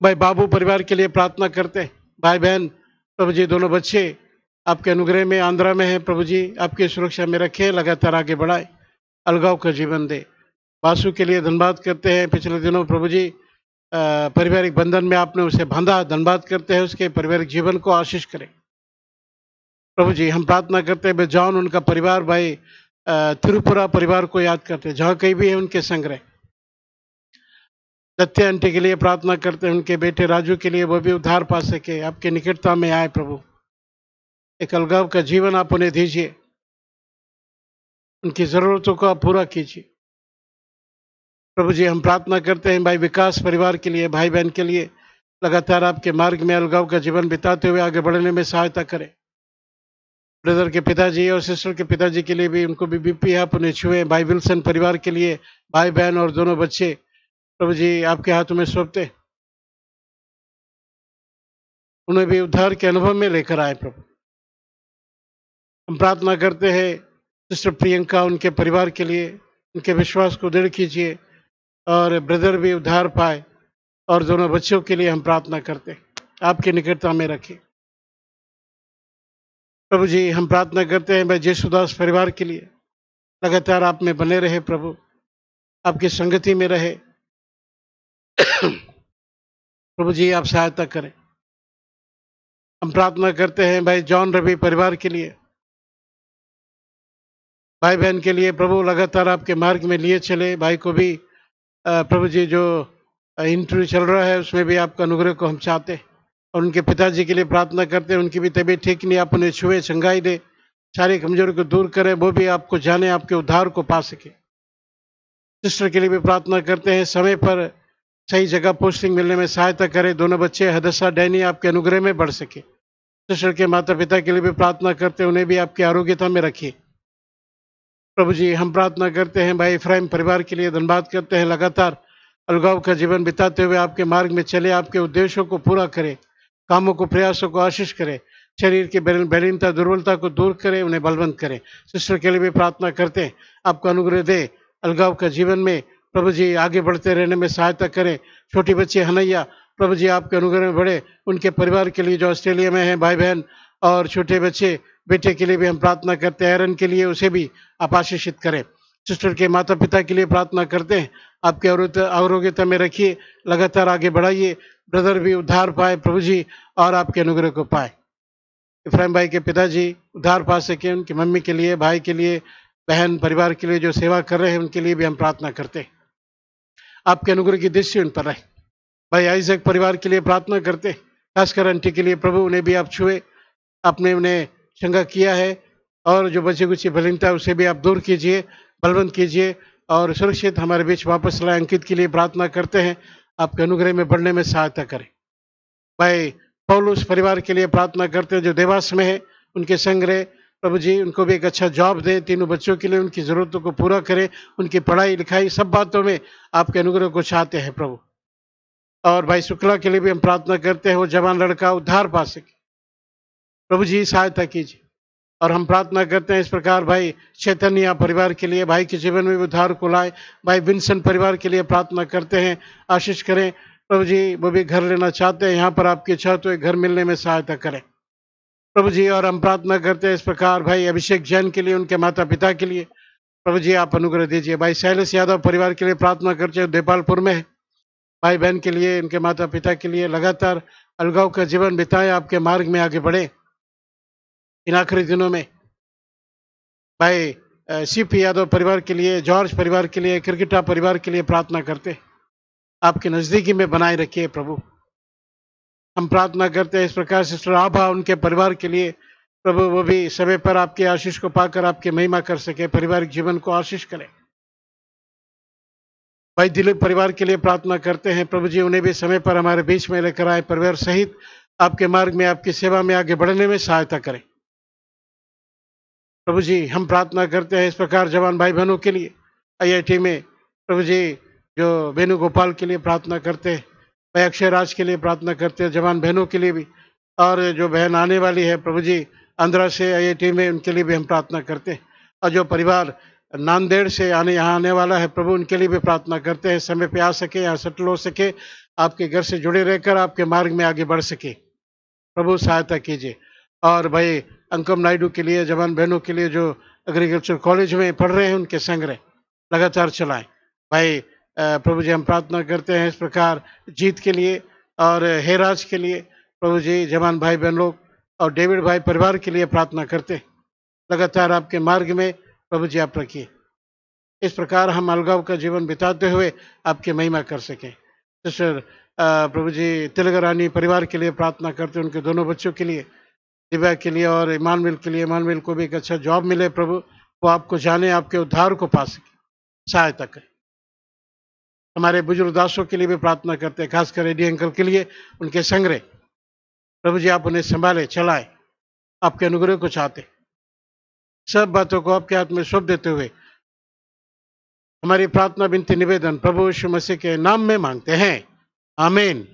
भाई बाबू परिवार के लिए प्रार्थना करते हैं, भाई बहन प्रभु जी, दोनों बच्चे आपके अनुग्रह में आंध्रा में है प्रभु जी, आपकी सुरक्षा में रखे, लगातार आगे बढ़ाए, अलगाव का जीवन दे। वासु के लिए धन्यवाद करते हैं, पिछले दिनों प्रभु जी पारिवारिक बंधन में आपने उसे बांधा, धन्यवाद करते हैं, उसके पारिवारिक जीवन को आशीष करें प्रभु जी। हम प्रार्थना करते हैं जॉन, उनका परिवार, भाई तिरुपुरा परिवार को याद करते हैं, जहाँ कहीं भी है उनके संग रहे। दत्ते आंटी के लिए प्रार्थना करते हैं, उनके बेटे राजू के लिए, वो भी उद्धार पा सके, आपके निकटता में आए प्रभु। एक अलगाव का जीवन आप उन्हें दीजिए, उनकी जरूरतों को आप पूरा कीजिए प्रभु जी। हम प्रार्थना करते हैं भाई विकास परिवार के लिए, भाई बहन के लिए, लगातार आपके मार्ग में अलगाव का जीवन बिताते हुए आगे बढ़ने में सहायता करें। ब्रदर के पिताजी और सिस्टर के पिताजी के लिए भी, उनको भी बीपी है, आप उन्हें छुए। भाई विल्सन परिवार के लिए, भाई बहन और दोनों बच्चे प्रभु जी आपके हाथों में सौंपते, उन्हें भी उद्धार के अनुभव में लेकर आए प्रभु। हम प्रार्थना करते हैं सिस्टर प्रियंका, उनके परिवार के लिए, उनके विश्वास को दृढ़ कीजिए और ब्रदर भी उद्धार पाए, और दोनों बच्चों के लिए हम प्रार्थना करते हैं, आपकी निकटता में रखें प्रभु जी। हम प्रार्थना करते हैं भाई जेसुदास परिवार के लिए, लगातार आप में बने रहे प्रभु, आपकी संगति में रहे प्रभु जी, आप सहायता करें। हम प्रार्थना करते हैं भाई जॉन रवि परिवार के लिए, भाई बहन के लिए प्रभु, लगातार आपके मार्ग में लिए चले। भाई को भी प्रभु जी जो इंटरव्यू चल रहा है उसमें भी आपका अनुग्रह को हम चाहते हैं, और उनके पिताजी के लिए प्रार्थना करते हैं, उनकी भी तबीयत ठीक नहीं, आप उन्हें छुए, चंगाई दे, सारी कमजोरी को दूर करें, वो भी आपको जाने, आपके उद्धार को पा सके। सिस्टर के लिए भी प्रार्थना करते हैं, समय पर सही जगह पोस्टिंग मिलने में सहायता करें, दोनों बच्चे हदसा डैनी आपके अनुग्रह में बढ़ सके। सिस्टर के माता पिता के लिए भी प्रार्थना करते हैं, उन्हें भी आपकी आरोग्यता में रखिए प्रभु जी। हम प्रार्थना करते हैं भाई इफ्राइम परिवार के लिए, धन्यवाद करते हैं, लगातार अलगाव का जीवन बिताते हुए आपके मार्ग में चले, आपके उद्देश्यों को पूरा करें, कामों को, प्रयासों को आशीष करें, शरीर की बलहीनता, दुर्बलता को दूर करें, उन्हें बलवंत करें। सिस्टर के लिए भी प्रार्थना करते हैं, आपका अनुग्रह दे, अलगाव का जीवन में प्रभु जी आगे बढ़ते रहने में सहायता करें। छोटी बच्ची हनैया प्रभु जी आपके अनुग्रह में बढ़े, उनके परिवार के लिए जो ऑस्ट्रेलिया में है, भाई बहन और छोटे बच्चे, बेटे के लिए भी हम प्रार्थना करते हैं, एरन के लिए, उसे भी आप आशीषित करें। सिस्टर के माता पिता के लिए प्रार्थना करते हैं, आपके आरोग्यता में रखिए, लगातार आगे बढ़ाइए, ब्रदर भी उद्धार पाए प्रभु जी और आपके अनुग्रह को पाए। इफ्राइम भाई के पिताजी उद्धार पा सके, उनकी मम्मी के लिए, भाई के लिए, बहन परिवार के लिए जो सेवा कर रहे हैं उनके लिए भी हम प्रार्थना करते हैं, आपके अनुग्रह की दृष्टि उन पर रहे। भाई आइजक परिवार के लिए प्रार्थना करते, खासकर आंटी के लिए प्रभु, उन्हें भी आप छुए, आपने उन्हें चंगा किया है, और जो बची कुछ बलहीनता उसे भी आप दूर कीजिए, बलवंत कीजिए और सुरक्षित हमारे बीच वापस लाए। अंकित के लिए प्रार्थना करते हैं, आपके अनुग्रह में बढ़ने में सहायता करें। भाई पौलुस परिवार के लिए प्रार्थना करते हैं, जो देवास में है, उनके संग रहे प्रभु जी। उनको भी एक अच्छा जॉब दें, तीनों बच्चों के लिए उनकी ज़रूरतों को पूरा करें, उनकी पढ़ाई लिखाई सब बातों में आपके अनुग्रह को चाहते हैं प्रभु। और भाई शुक्ला के लिए भी हम प्रार्थना करते हैं, वो जवान लड़का उद्धार पा सके, प्रभु जी सहायता कीजिए। और हम प्रार्थना करते हैं इस प्रकार भाई चैतन्य परिवार के लिए, भाई के जीवन में उद्धार को लाए। भाई विंसन परिवार के लिए प्रार्थना करते हैं, आशीष करें प्रभु जी। वो भी घर लेना चाहते हैं, यहाँ पर आपकी इच्छा तो एक घर मिलने में सहायता करें प्रभु जी। और हम प्रार्थना करते हैं इस प्रकार भाई अभिषेक जैन के लिए, उनके माता पिता के लिए प्रभु जी आप अनुग्रह दीजिए। भाई शैलेश यादव परिवार के लिए प्रार्थना करते हैं, देपालपुर में है, भाई बहन के लिए, उनके माता पिता के लिए लगातार अलगाव का जीवन बिताए, आपके मार्ग में आगे बढ़े इन आखिरी दिनों में। भाई सीपी यादव परिवार के लिए, जॉर्ज परिवार के लिए, क्रिकेटा परिवार के लिए प्रार्थना करते, आपके नजदीकी में बनाए रखिए प्रभु। हम प्रार्थना करते हैं इस प्रकार सिस्टर आभा उनके परिवार के लिए प्रभु, वो भी समय पर आपकी आशीष को पाकर आपकी महिमा कर सके, पारिवारिक जीवन को आशीष करें। भाई दिलीप परिवार के लिए प्रार्थना करते हैं प्रभु जी, उन्हें भी समय पर हमारे बीच में लेकर आए, परिवार सहित आपके मार्ग में, आपकी सेवा में आगे बढ़ने में सहायता करें प्रभु जी। हम प्रार्थना करते हैं इस प्रकार जवान भाई बहनों के लिए IIT में प्रभु जी, जो वेणुगोपाल के लिए प्रार्थना करते हैं, भाई अक्षय राज के लिए प्रार्थना करते हैं, जवान बहनों के लिए भी, और जो बहन आने वाली है प्रभु जी आंध्रा से IIT में, उनके लिए भी हम प्रार्थना करते हैं। और जो परिवार नांदेड़ से यहाँ आने वाला है प्रभु, उनके लिए भी प्रार्थना करते हैं, समय पे आ सके, यहाँ सेटल हो सके, आपके घर से जुड़े रहकर आपके मार्ग में आगे बढ़ सके, प्रभु सहायता कीजिए। और भाई अंकम नायडू के लिए, जवान बहनों के लिए जो एग्रीकल्चर कॉलेज में पढ़ रहे हैं, उनके संग रहे, लगातार चलाएं भाई। प्रभु जी हम प्रार्थना करते हैं इस प्रकार जीत के लिए और हेराज के लिए प्रभु जी, जवान भाई बहन लोग और डेविड भाई परिवार के लिए प्रार्थना करते, लगातार आपके मार्ग में प्रभु जी आप रखिए। इस प्रकार हम अलगाव का जीवन बिताते हुए आपकी महिमा कर सकें। सिस्टर प्रभु जी तिलगरानी परिवार के लिए प्रार्थना करते, उनके दोनों बच्चों के लिए, दिव्या के लिए और इमानुएल के लिए, इमानुएल को भी एक अच्छा जॉब मिले प्रभु, वो आपको जाने, आपके उद्धार को पा सके, सहायता करें। हमारे बुजुर्ग दासों के लिए भी प्रार्थना करते हैं, खासकर एडी अंकल के लिए, उनके संग रहे प्रभु जी, आप उन्हें संभाले, चलाए, आपके अनुग्रह को चाहते, सब बातों को आपके हाथ में सौंप देते हुए हमारी प्रार्थना विनती निवेदन प्रभु यीशु मसीह के नाम में मांगते हैं, आमीन।